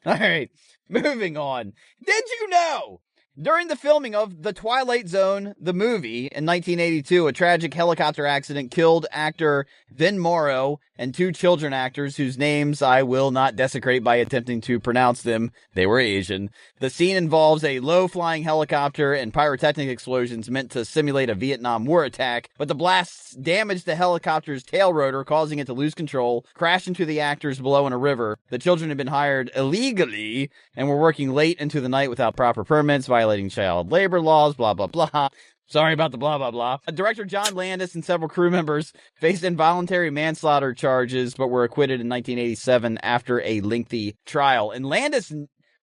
All right, moving on. Did you know? During the filming of The Twilight Zone, the movie, in 1982, a tragic helicopter accident killed actor Vin Morrow and 2 children actors whose names I will not desecrate by attempting to pronounce them. They were Asian. The scene involves a low-flying helicopter and pyrotechnic explosions meant to simulate a Vietnam War attack, but the blasts damaged the helicopter's tail rotor, causing it to lose control, crash into the actors below in a river. The children had been hired illegally and were working late into the night without proper permits, violating child labor laws, blah, blah, blah. Sorry about the blah, blah, blah. Director John Landis and several crew members faced involuntary manslaughter charges, but were acquitted in 1987 after a lengthy trial. And Landis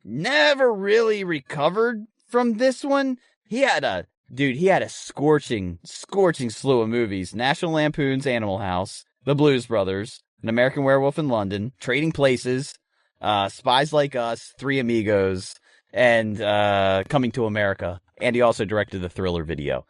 never really recovered from this one. He had a scorching slew of movies. National Lampoon's Animal House, The Blues Brothers, An American Werewolf in London, Trading Places, Spies Like Us, Three Amigos, and Coming to America. And he also directed the Thriller video.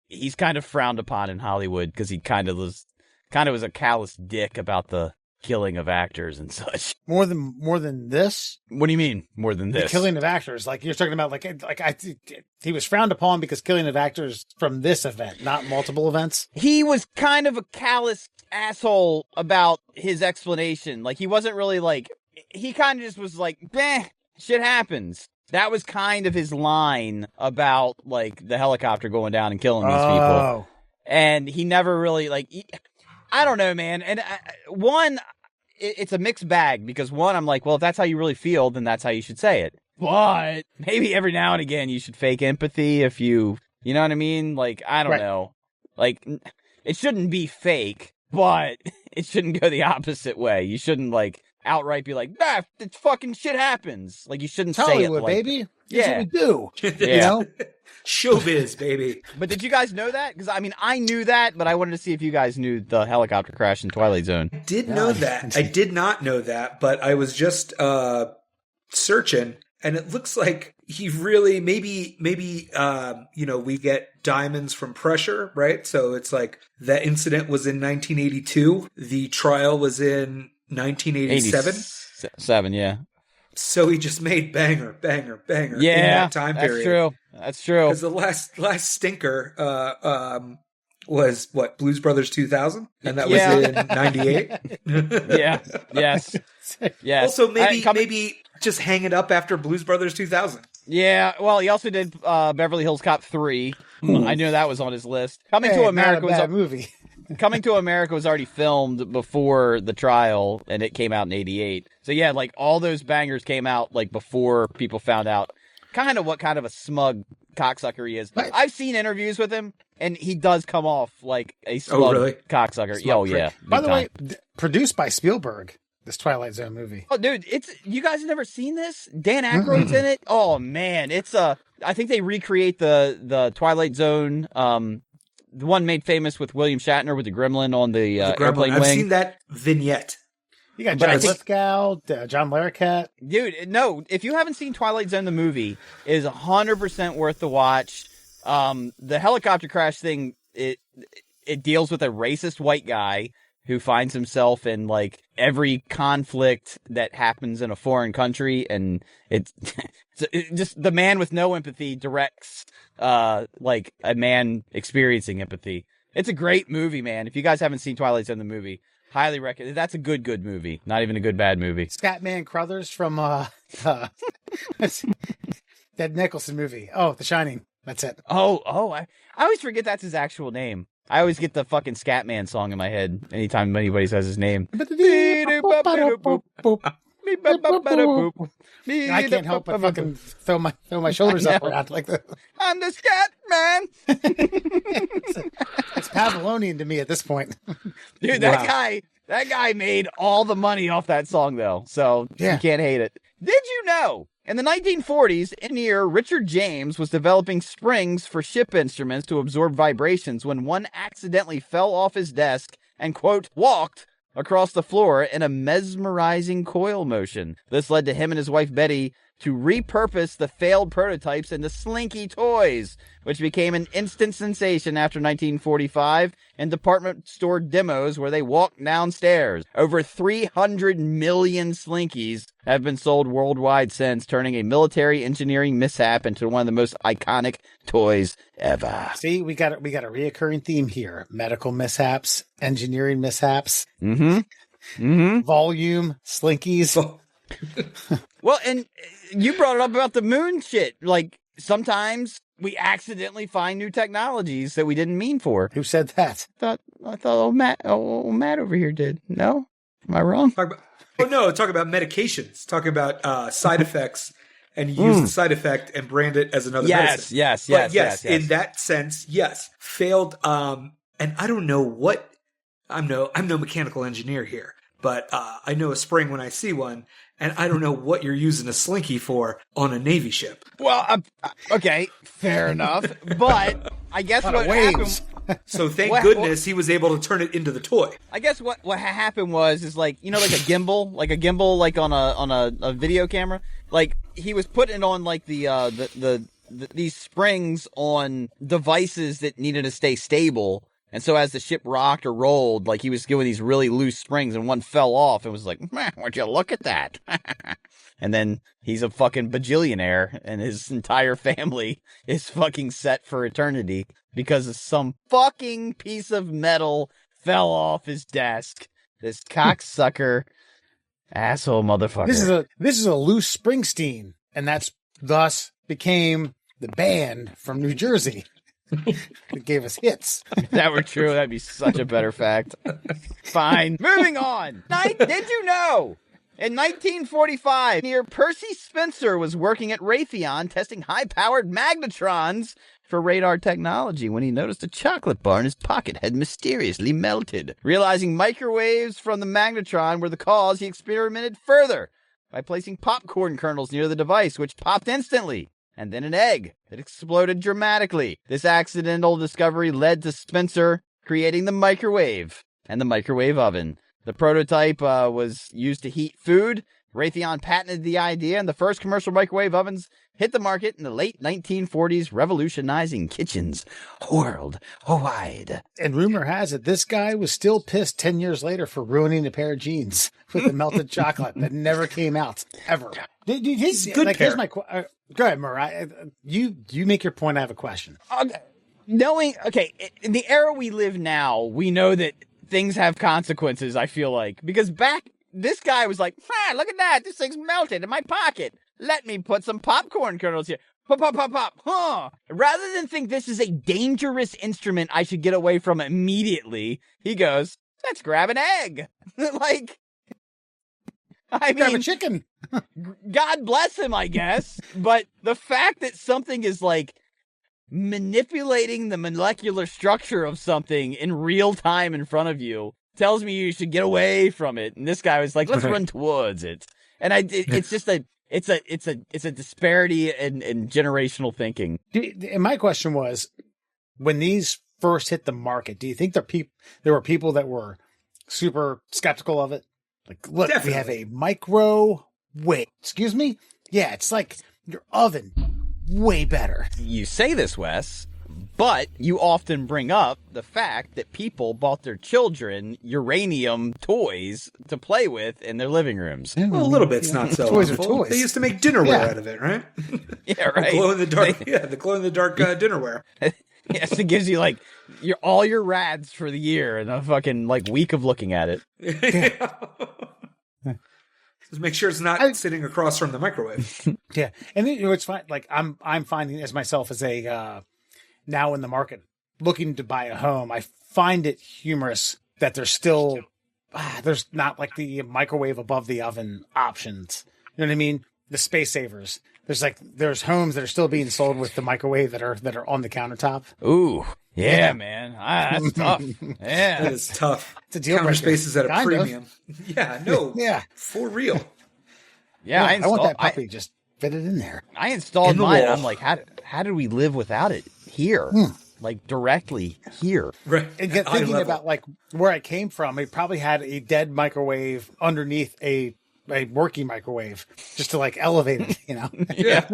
He's kind of frowned upon in Hollywood because he kind of was a callous dick about the killing of actors and such. More than this? What do you mean more than this? The killing of actors. Like you're talking about he was frowned upon because killing of actors from this event, not multiple events. He was kind of a callous asshole about his explanation. Like he wasn't really like, he kind of just was like, "Bleh, shit happens." That was kind of his line about like the helicopter going down and killing these people. And he never really I don't know, man. And it's a mixed bag because one, I'm like, well, if that's how you really feel, then that's how you should say it. But maybe every now and again you should fake empathy if you know what I mean? Like, I don't know. Like, it shouldn't be fake, but it shouldn't go the opposite way. You shouldn't outright be like, nah, it's fucking shit happens. Like, you shouldn't say it like, baby. That's what we do. You know? Showbiz, baby. But did you guys know that? Because, I mean, I knew that, but I wanted to see if you guys knew the helicopter crash in Twilight Zone. Did know that. I did not know that, but I was just searching, and it looks like he really, maybe, we get diamonds from pressure, right? So it's like that incident was in 1982. The trial was in 1987. Yeah. So he just made banger in that time period. That's true. Because the last stinker was what, Blues Brothers 2000, and that was in 98. Yeah. Yes. Also, maybe just hang it up after Blues Brothers 2000. Yeah. Well, he also did Beverly Hills Cop 3. I knew that was on his list. Coming to America was a movie. Coming to America was already filmed before the trial, and it came out in 88. So yeah, all those bangers came out before people found out what kind of a smug cocksucker he is. Right. I've seen interviews with him, and he does come off like a smug cocksucker. Smug By the way, produced by Spielberg, this Twilight Zone movie. Oh, dude, you guys have never seen this? Dan Aykroyd's in it. Oh man, I think they recreate the Twilight Zone. The one made famous with William Shatner with the gremlin on the airplane wing. I've seen that vignette. You got John Lithgow, John Larroquette. Dude, no, if you haven't seen Twilight Zone, the movie, it is 100% worth the watch. The helicopter crash thing, it deals with a racist white guy who finds himself in every conflict that happens in a foreign country, and it's just the man with no empathy directs a man experiencing empathy. It's a great movie, man. If you guys haven't seen Twilight Zone the movie, highly recommend. That's a good movie, not even a good bad movie. Scatman Crothers from that Nicholson movie. Oh, The Shining. That's it. I always forget that's his actual name. I always get the fucking Scatman song in my head anytime anybody says his name. I can't help but fucking throw my shoulders up around like that. I'm the Scat Man. It's Pavlonian to me at this point. Dude, that guy made all the money off that song though, so you can't hate it. Did you know In the 1940s, engineer Richard James was developing springs for ship instruments to absorb vibrations when one accidentally fell off his desk and, quote, walked across the floor in a mesmerizing coil motion. This led to him and his wife Betty to repurpose the failed prototypes into Slinky toys, which became an instant sensation after 1945 in department store demos where they walked downstairs. Over 300 million Slinkies have been sold worldwide since, turning a military engineering mishap into one of the most iconic toys ever. See, we got a reoccurring theme here: medical mishaps, engineering mishaps, volume, Slinkies. Well, and you brought it up about the moon shit. Like, sometimes we accidentally find new technologies that we didn't mean for. Who said that? I thought old Matt over here did. No? Am I wrong? Talk about medications. Talking about side effects, and use the side effect and brand it as another medicine. Yes. In that sense, yes. Failed, and I don't know what, I'm no mechanical engineer here, but I know a spring when I see one, and I don't know what you're using a Slinky for on a Navy ship. Well, okay, fair enough. But I guess what happened... So thank goodness he was able to turn it into the toy. I guess what happened was like, you know, like a gimbal like on a video camera. Like, he was putting it on like these springs on devices that needed to stay stable. And so as the ship rocked or rolled, like, he was doing these really loose springs, and one fell off and was like, man, would you look at that? And then he's a fucking bajillionaire, and his entire family is fucking set for eternity because of some fucking piece of metal fell off his desk. This cocksucker asshole motherfucker. This is a loose Springsteen, and that's thus became the band from New Jersey. It gave us hits. If that were true, that'd be such a better fact. Fine. Moving on. Did you know? In 1945, engineer Percy Spencer was working at Raytheon testing high-powered magnetrons for radar technology when he noticed a chocolate bar in his pocket had mysteriously melted. Realizing microwaves from the magnetron were the cause, he experimented further by placing popcorn kernels near the device, which popped instantly, and then an egg that exploded dramatically. This accidental discovery led to Spencer creating the microwave and the microwave oven. The prototype was used to heat food. Raytheon patented the idea, and the first commercial microwave ovens hit the market in the late 1940s, revolutionizing kitchens worldwide. And rumor has it, this guy was still pissed 10 years later for ruining a pair of jeans with the melted chocolate that never came out, ever. Here's my go ahead, Murr. You make your point. I have a question. In the era we live now, we know that things have consequences, I feel like. Because this guy was like, look at that. This thing's melted in my pocket. Let me put some popcorn kernels here. Pop, pop, pop, pop. Huh. Rather than think this is a dangerous instrument I should get away from immediately, he goes, let's grab an egg. Grab a chicken. God bless him, I guess. But the fact that something is like manipulating the molecular structure of something in real time in front of you tells me you should get away from it. And this guy was like, let's run towards it. And it's just it's a disparity in generational thinking. And my question was, when these first hit the market, do you think there were people that were super skeptical of it? Like, look, Definitely. We have a microwave. Excuse me? Yeah, it's like your oven. Way better. You say this, Wes, but you often bring up the fact that people bought their children uranium toys to play with in their living rooms. Well, a little bit's not so toys awful. Are toys. They used to make dinnerware out of it, right? Yeah, right. The glow-in-the-dark dinnerware. Yes, it gives you like all your rads for the year and a fucking week of looking at it. Yeah. Just make sure it's not sitting across from the microwave. Yeah, and it's fine. Like I'm finding as myself as a now in the market looking to buy a home. I find it humorous that there's still there's not like the microwave above the oven options. You know what I mean? The space savers. There's homes that are still being sold with the microwave that are on the countertop. Ooh. Yeah, man. That's tough. Yeah. That is tough. It's a deal breaker. Counter space is at a premium. Yeah, no. Yeah. For real. Yeah, I want that puppy just fit it in there. I installed In the mine. wall. I'm like, how did we live without it here? Like directly here. Right. And get At eye thinking level. about like where I came from, it probably had a dead microwave underneath a working microwave just to like elevate it, you know? Yeah.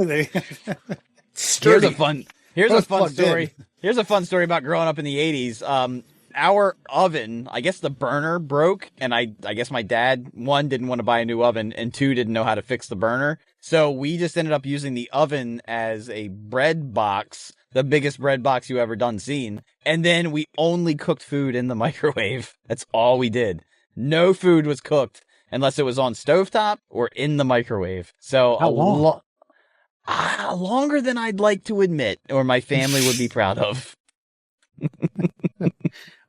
Here's a fun Both fun plugged story. in. Here's a fun story about growing up in the 80s. Our oven, I guess the burner broke, and I guess my dad, one, didn't want to buy a new oven, and two, didn't know how to fix the burner. So we just ended up using the oven as a bread box, the biggest bread box you ever done seen. And then we only cooked food in the microwave. That's all we did. No food was cooked unless it was on stovetop or in the microwave. So How long? Longer than I'd like to admit, or my family would be proud of.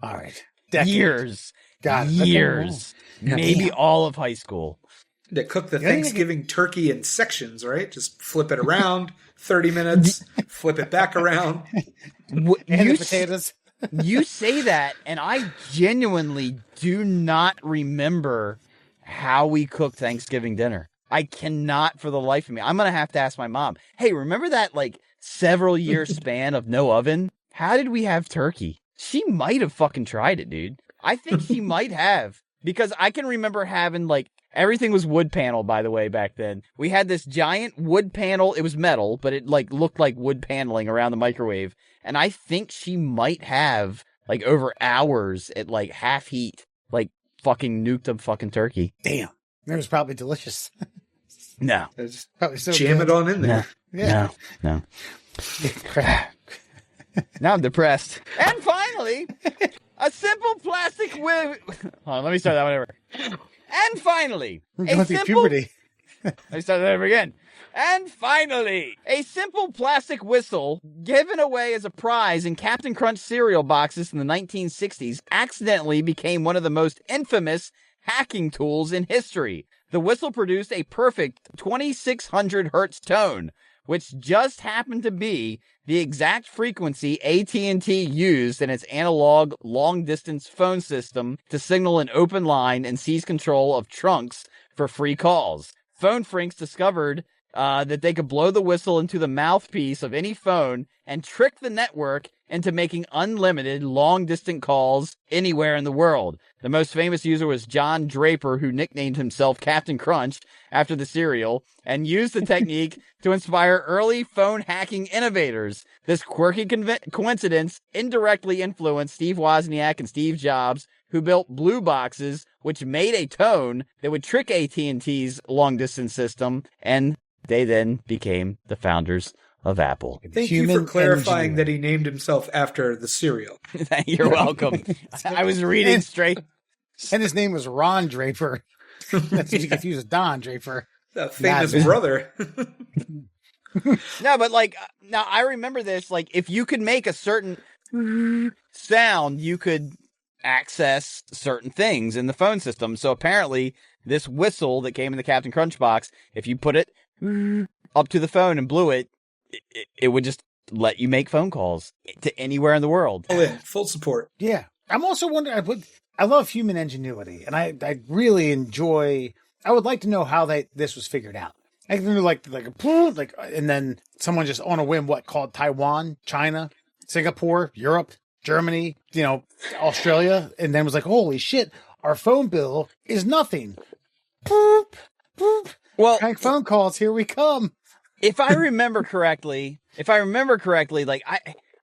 All right. Decades. Years. Got it. Years. Okay. Maybe Damn. all of high school. To cook the Yeah, Thanksgiving turkey in sections, right? Just flip it around 30 minutes, flip it back around. And You the potatoes. You say that, and I genuinely do not remember how we cooked Thanksgiving dinner. I cannot for the life of me. I'm going to have to ask my mom, hey, remember that like several year span of no oven? How did we have turkey? She might have fucking tried it, dude. I think she might have, because I can remember having like, everything was wood panel, by the way, back then. We had this giant wood panel. It was metal, but it like looked like wood paneling around the microwave. And I think she might have like over hours at like half heat, like fucking nuked a fucking turkey. Damn. It was probably delicious. No. Just Probably so jam good. it on in there. Yeah. No. Now I'm depressed. And finally, a simple plastic Hold on, let me start that one over. And finally, We're a going through simple... puberty. Let me start that over again. And finally, a simple plastic whistle given away as a prize in Captain Crunch cereal boxes in the 1960s accidentally became one of the most infamous hacking tools in history. The whistle produced a perfect 2600 hertz tone, which just happened to be the exact frequency AT&T used in its analog long-distance phone system to signal an open line and seize control of trunks for free calls. Phone phreaks discovered that they could blow the whistle into the mouthpiece of any phone and trick the network into making unlimited long-distance calls anywhere in the world. The most famous user was John Draper, who nicknamed himself Captain Crunch after the cereal, and used the technique to inspire early phone hacking innovators. This quirky coincidence indirectly influenced Steve Wozniak and Steve Jobs, who built blue boxes, which made a tone that would trick AT&T's long-distance system, and they then became the founders of Apple. Thank you for clarifying that he named himself after the cereal. You're welcome. I was reading straight. And his name was Ron Draper. That's what you confuse with Don Draper. A famous brother. No, but like, now I remember this, like, if you could make a certain sound, you could access certain things in the phone system. So apparently this whistle that came in the Captain Crunch box, if you put it up to the phone and blew it, it would just let you make phone calls to anywhere in the world. Oh, yeah, full support. Yeah. I'm also wondering, I love human ingenuity, and I really enjoy, I would like to know how this was figured out. I can do like, and then someone just on a whim, called Taiwan, China, Singapore, Europe, Germany, Australia, and then was like, holy shit, our phone bill is nothing. Boop, boop. Well, Crank phone calls, here we come. If I remember correctly, like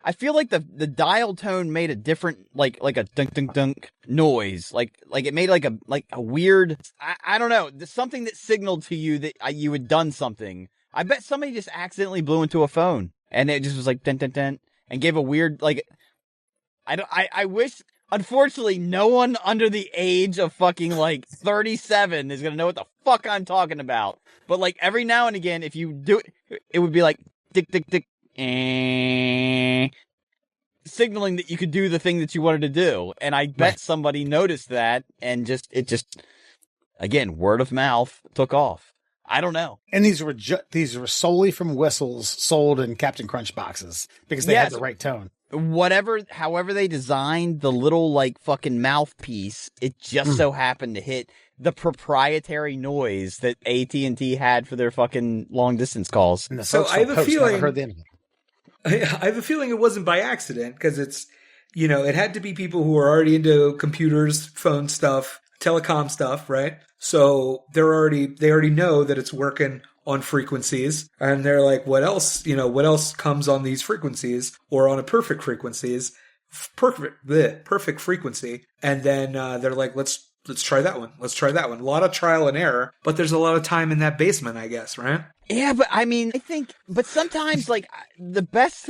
I feel like the dial tone made a different like a dunk dunk dunk noise, like it made like a weird, I don't know, something that signaled to you that you had done something. I bet somebody just accidentally blew into a phone and it just was like dun dun dun and gave a weird like. I wish. Unfortunately, no one under the age of fucking like 37 is gonna know what the fuck I'm talking about. But like every now and again, if you do it, it would be like tick tick tick, signaling that you could do the thing that you wanted to do. And I bet somebody noticed that and it just again, word of mouth took off. I don't know. And these were solely from whistles sold in Captain Crunch boxes because they had the right tone. however they designed the little like fucking mouthpiece, it just so happened to hit the proprietary noise that AT&T had for their fucking long distance calls. So I have a feeling I have a feeling it wasn't by accident, because it's, it had to be people who are already into computers, phone stuff, telecom stuff, right? So they already know that it's working on frequencies, and they're like, what else comes on these frequencies, or on a perfect frequencies, perfect frequency. And then they're like, let's try that one. Let's try that one. A lot of trial and error, but there's a lot of time in that basement, I guess, right? Yeah, but I mean, but sometimes like the best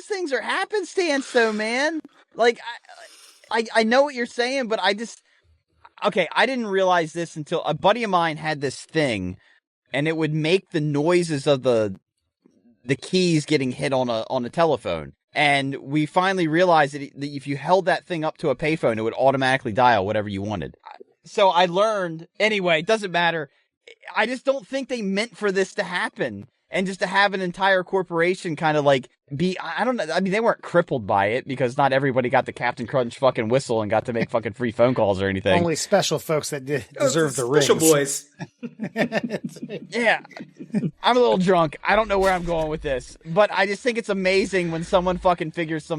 things are happenstance, though, man. Like I know what you're saying, but I didn't realize this until a buddy of mine had this thing, and it would make the noises of the keys getting hit on a telephone. And we finally realized that if you held that thing up to a payphone, it would automatically dial whatever you wanted. So I learned, anyway, it doesn't matter. I just don't think they meant for this to happen. And just to have an entire corporation kind of like I don't know. I mean, they weren't crippled by it, because not everybody got the Captain Crunch fucking whistle and got to make fucking free phone calls or anything. Only special folks that deserve the rings. Special boys. Yeah. I'm a little drunk. I don't know where I'm going with this, but I just think it's amazing when someone fucking figures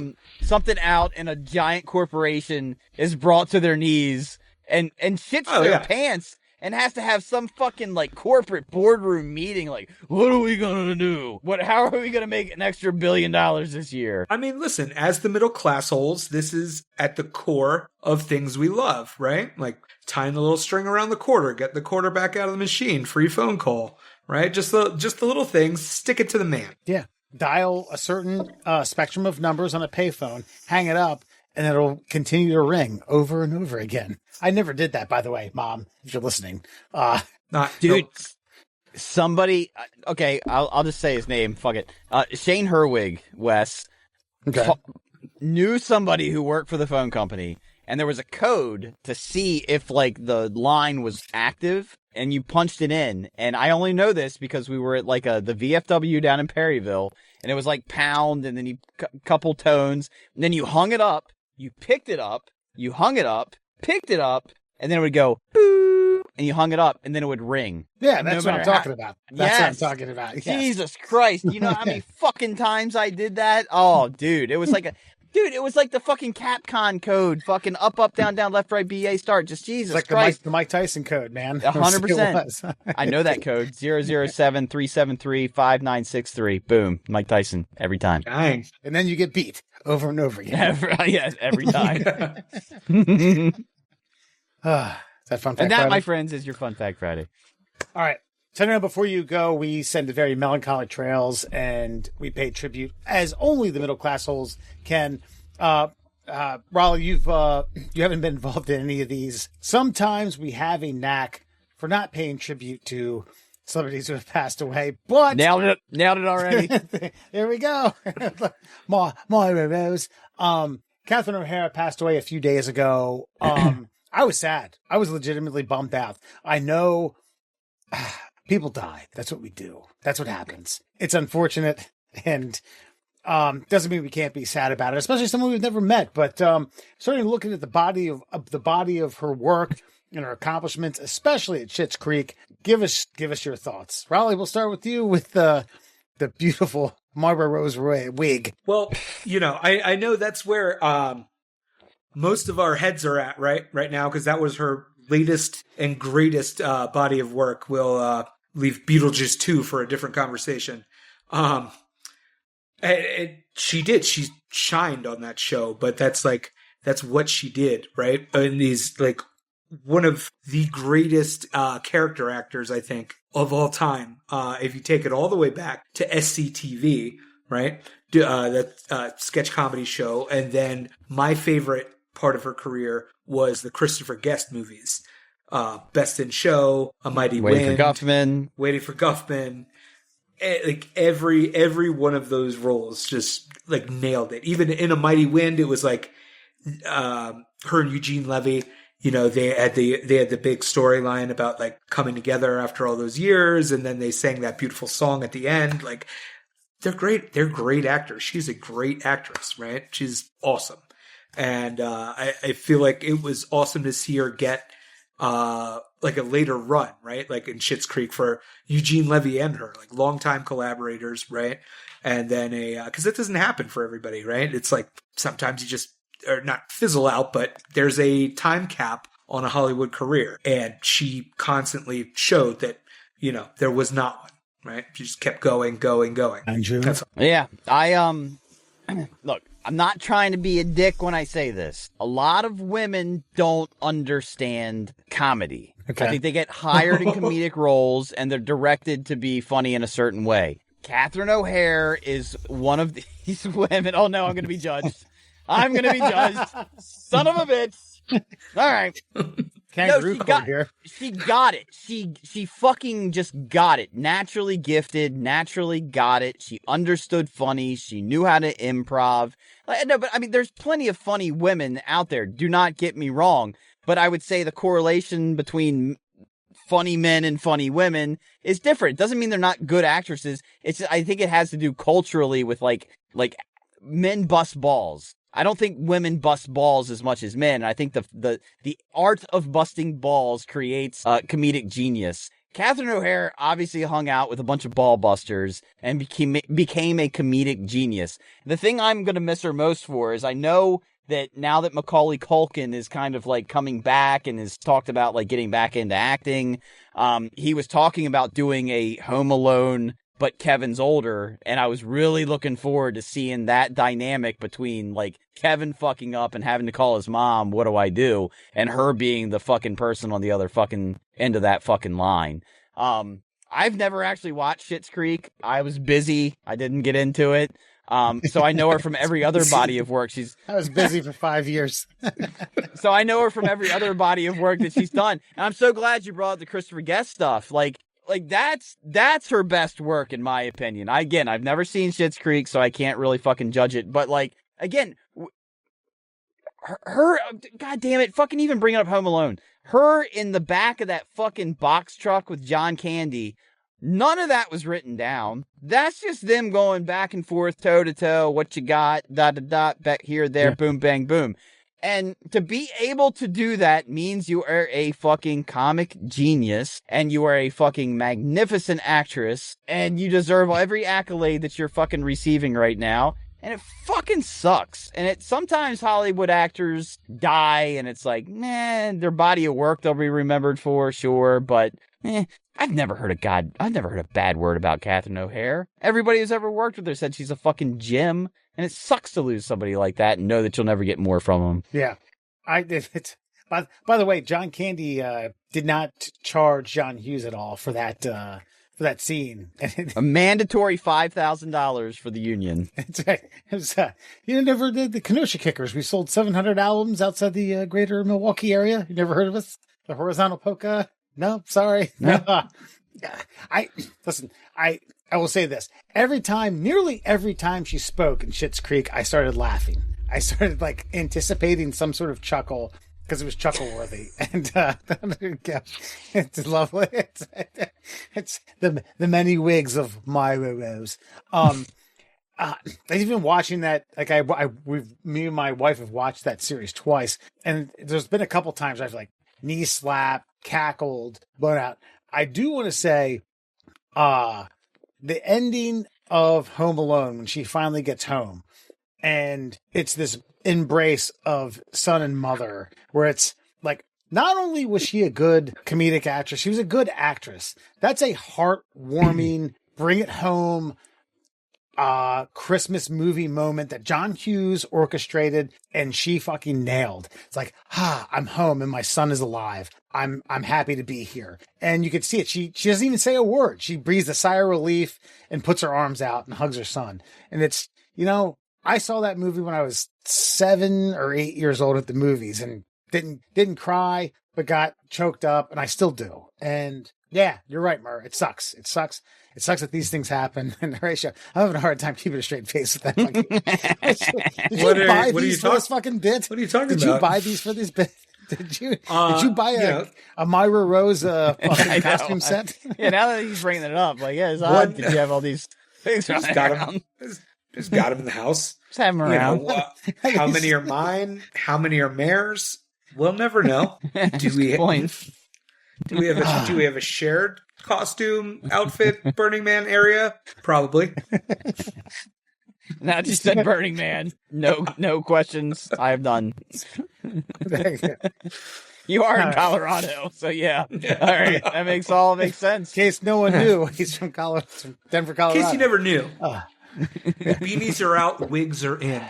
something out and a giant corporation is brought to their knees and shits their pants. And has to have some fucking like corporate boardroom meeting. Like, what are we gonna do? How are we gonna make an extra $1 billion this year? I mean, listen, as the middle class holes, this is at the core of things we love, right? Like tying the little string around the quarter, get the quarter back out of the machine, free phone call, right? Just the little things, stick it to the man. Yeah. Dial a certain spectrum of numbers on a payphone, hang it up, and it'll continue to ring over and over again. I never did that, by the way, Mom, if you're listening. Dude, somebody, okay, I'll just say his name, fuck it. Shane Herwig, Wes, knew somebody who worked for the phone company, and there was a code to see if, like, the line was active, and you punched it in. And I only know this because we were at, like, the VFW down in Perryville, and it was, like, pound, and then you couple tones, and then you hung it up, you picked it up, you hung it up, picked it up, and then it would go boop, and you hung it up, and then it would ring. Yeah, that's what I'm talking about. That's what I'm talking about. Yes. Jesus Christ. You know how many fucking times I did that? Oh, dude. It was like the fucking Capcom code. Fucking up, up, down, down, left, right, BA, start. Just Jesus Christ. Like the Mike Tyson code, man. 100%. I know that code. 007-373-5963. Boom. Mike Tyson. Every time. Dang. And then you get beat over and over again. Every time. That fun fact and that, Friday? My friends, is your Fun Fact Friday. All right. So now, before you go, we send a very melancholy trails, and we pay tribute as only the middle class holes can. Raleigh, you haven't been involved in any of these. Sometimes we have a knack for not paying tribute to celebrities who have passed away, but nailed it already. There we go. Moira Rose. Catherine O'Hara passed away a few days ago. I was sad. I was legitimately bummed out. I know people die. That's what we do. That's what happens. It's unfortunate, and doesn't mean we can't be sad about it, especially someone we've never met. But starting looking at the body of her work and her accomplishments, especially at Schitt's Creek, give us your thoughts. Raleigh, we'll start with you with the beautiful Marlboro Rose wig. Well, I know that's where most of our heads are at right now, because that was her latest and greatest body of work. We'll leave Beetlejuice 2 for a different conversation. She shined on that show, but that's what she did, right? And these, like, one of the greatest character actors, I think, of all time. If you take it all the way back to SCTV, right? That sketch comedy show. And then my favorite part of her career was the Christopher Guest movies. Best in Show, A Mighty Wind. Waiting for Guffman. Like every one of those roles just like nailed it. Even in A Mighty Wind, it was like her and Eugene Levy, they had the big storyline about like coming together after all those years, and then they sang that beautiful song at the end. Like, they're great. They're great actors. She's a great actress, right? She's awesome. And I feel like it was awesome to see her get like a later run, right? Like in Schitt's Creek for Eugene Levy and her, like longtime collaborators, right? And then because that doesn't happen for everybody, right? It's like sometimes you just, or not fizzle out, but there's a time cap on a Hollywood career. And she constantly showed that, there was not one, right? She just kept going. Andrew? Yeah, look, I'm not trying to be a dick when I say this. A lot of women don't understand comedy. Okay. I think they get hired in comedic roles and they're directed to be funny in a certain way. Catherine O'Hare is one of these women. Oh no, I'm going to be judged. I'm going to be judged. Son of a bitch. All right. Kangaroo court here. She got it. She fucking just got it. Naturally gifted, naturally got it. She understood funny. She knew how to improv. No, but I mean, there's plenty of funny women out there. Do not get me wrong. But I would say the correlation between funny men and funny women is different. It doesn't mean they're not good actresses. I think it has to do culturally with like men bust balls. I don't think women bust balls as much as men. I think the art of busting balls creates comedic genius. Catherine O'Hare obviously hung out with a bunch of ball busters and became a comedic genius. The thing I'm going to miss her most for is I know that now that Macaulay Culkin is kind of like coming back and has talked about like getting back into acting, he was talking about doing a Home Alone, but Kevin's older, and I was really looking forward to seeing that dynamic between like Kevin fucking up and having to call his mom, what do I do? And her being the fucking person on the other fucking end of that fucking line. I've never actually watched Schitt's Creek. I was busy. I didn't get into it. So I know her from every other body of work. I was busy for 5 years. So I know her from every other body of work that she's done. And I'm so glad you brought up the Christopher Guest stuff. Like that's her best work in my opinion. I've never seen Schitt's Creek, so I can't really fucking judge it. But like, again, her, God damn it, fucking even bringing up Home Alone. Her in the back of that fucking box truck with John Candy. None of that was written down. That's just them going back and forth, toe to toe. What you got? Back here, there, boom, bang, boom. And to be able to do that means you are a fucking comic genius and you are a fucking magnificent actress and you deserve every accolade that you're fucking receiving right now. And it fucking sucks. And sometimes Hollywood actors die and it's like, man, their body of work they'll be remembered for, sure. But I've never heard a bad word about Catherine O'Hare. Everybody who's ever worked with her said she's a fucking gem. And it sucks to lose somebody like that and know that you'll never get more from them. Yeah. By the way, John Candy did not charge John Hughes at all for that scene. A mandatory $5,000 for the union. That's right. It was, you never did the Kenosha Kickers. We sold 700 albums outside the greater Milwaukee area. You never heard of us? The Horizontal Polka? No, sorry. No. I will say this. Nearly every time she spoke in Schitt's Creek, I started laughing. I started like anticipating some sort of chuckle because it was chuckle worthy. And it's lovely. It's the many wigs of my rose. Even watching that, like me and my wife have watched that series twice, and there's been a couple times I've like knee slapped, cackled, blown out. I do want to say, the ending of Home Alone when she finally gets home, and it's this embrace of son and mother, where it's like, not only was she a good comedic actress, she was a good actress. That's a heartwarming, bring it home, Christmas movie moment that John Hughes orchestrated and she fucking nailed. It's like, I'm home and my son is alive. I'm happy to be here. And you could see it. She doesn't even say a word. She breathes a sigh of relief and puts her arms out and hugs her son. And it's, I saw that movie when I was 7 or 8 years old at the movies and didn't cry, but got choked up, and I still do. And yeah, you're right, Murr. It sucks. It sucks that these things happen. And Horatio, I'm having a hard time keeping a straight face with that. Did you buy these for this fucking bit? What are you talking about? Did you buy these for this bit? Did you buy a Myra Rose fucking costume set? Yeah, now that he's bringing it up, like, yeah, it's odd. Did you have all these Pigs Just got him. Just got him in the house. Just have him around. How many are mine? How many are Mare's? We'll never know. Do we have a shared costume outfit Burning Man area? Probably. Now just said Burning Man. No questions. I have none. You are in Colorado, so yeah. All right, that makes sense. In case no one knew, he's from Denver, Colorado. In case you never knew. Beanies are out, wigs are in.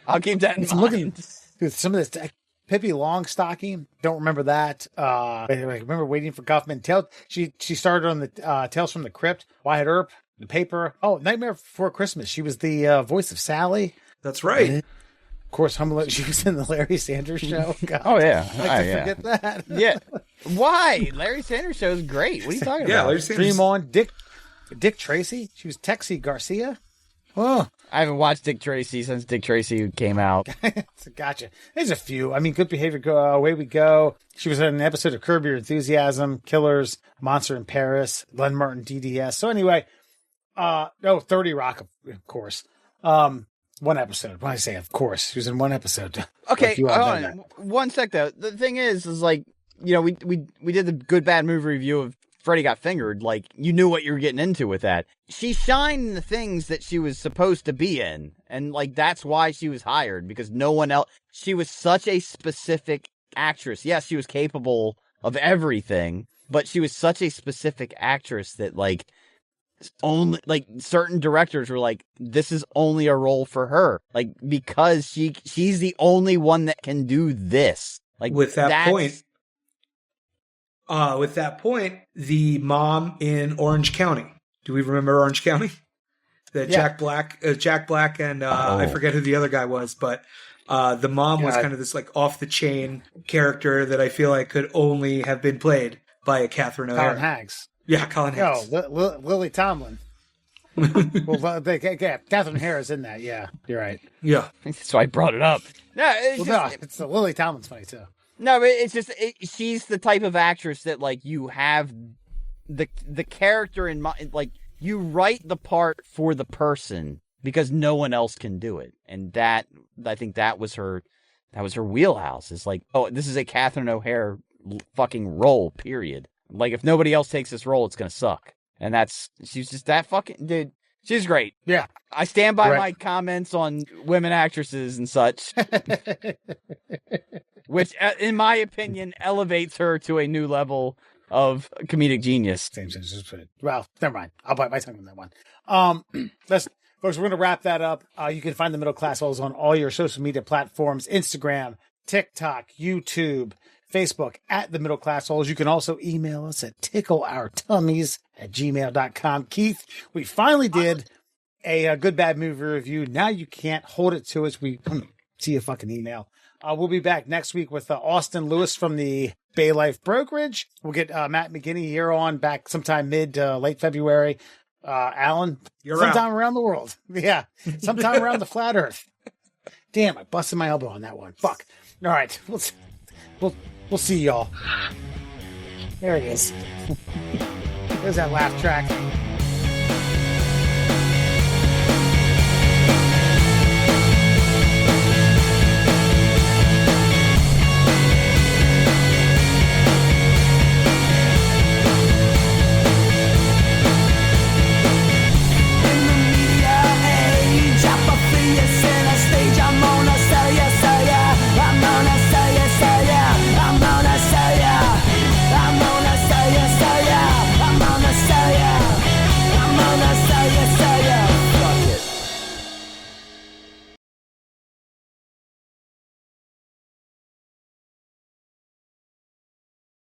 I'll keep that in mind. Dude, some of this Pippi Longstocking, don't remember that. I remember Waiting for Guffman. She started on the Tales from the Crypt. Wyatt Earp, the paper. Oh, Nightmare Before Christmas. She was the voice of Sally. That's right. Of course, she was in the Larry Sanders Show. God, oh yeah, forget that. Yeah. Why? Larry Sanders Show is great. What are you talking about? Larry Sanders. Dream on Dick Tracy. She was Texie Garcia. Oh, I haven't watched Dick Tracy since Dick Tracy came out. Gotcha. There's a few. I mean, Good Behavior, Away We Go. She was in an episode of Curb Your Enthusiasm, Killers, Monster in Paris, Len Martin, DDS. So anyway, 30 Rock, of course. One episode. When I say of course, she was in one episode. Okay, hold on. One sec though. The thing is like, you know, we did the good bad movie review of Freddy Got Fingered. Like, you knew what you were getting into with that. She shined in the things that she was supposed to be in, and like that's why she was hired, because no one else. She was such a specific actress. Yes, she was capable of everything, but she was such a specific actress that like only like certain directors were like, this is only a role for her, like because she's the only one that can do this. Like with that point, the mom in Orange County. Do we remember Orange County? Jack Black and I forget who the other guy was, but the mom was kind of this like off the chain character that I feel like could only have been played by a Catherine O'Hara. Colin Hanks. Yeah, Colin Hanks. No, Lily Tomlin. Catherine O'Hara's in that. Yeah, you're right. Yeah, that's why I brought it up. No, it's the Lily Tomlin's funny too. No, but it's just she's the type of actress that like you have the character in mind, like you write the part for the person because no one else can do it, and that I think that was her wheelhouse. It's like, oh, this is a Catherine O'Hara fucking role. Period. Like if nobody else takes this role, it's gonna suck, and she's just that fucking dude. She's great. Yeah, I stand by my comments on women actresses and such. Which, in my opinion, elevates her to a new level of comedic genius. Same sense. Well, never mind. I'll bite my tongue on that one. Folks, we're going to wrap that up. You can find the Middle Class Holes on all your social media platforms: Instagram, TikTok, YouTube, Facebook, at the Middle Class Holes. You can also email us at tickleourtummies@gmail.com. Keith, we finally did a good bad movie review. Now you can't hold it to us. We see a fucking email. We'll be back next week with Austin Lewis from the Bay Life Brokerage. We'll get Matt McGinney here on back sometime mid to late February. Alan, sometime around the world. Yeah, sometime around the flat Earth. Damn, I busted my elbow on that one. Fuck. All right, we'll see y'all. There it is. There's that laugh track.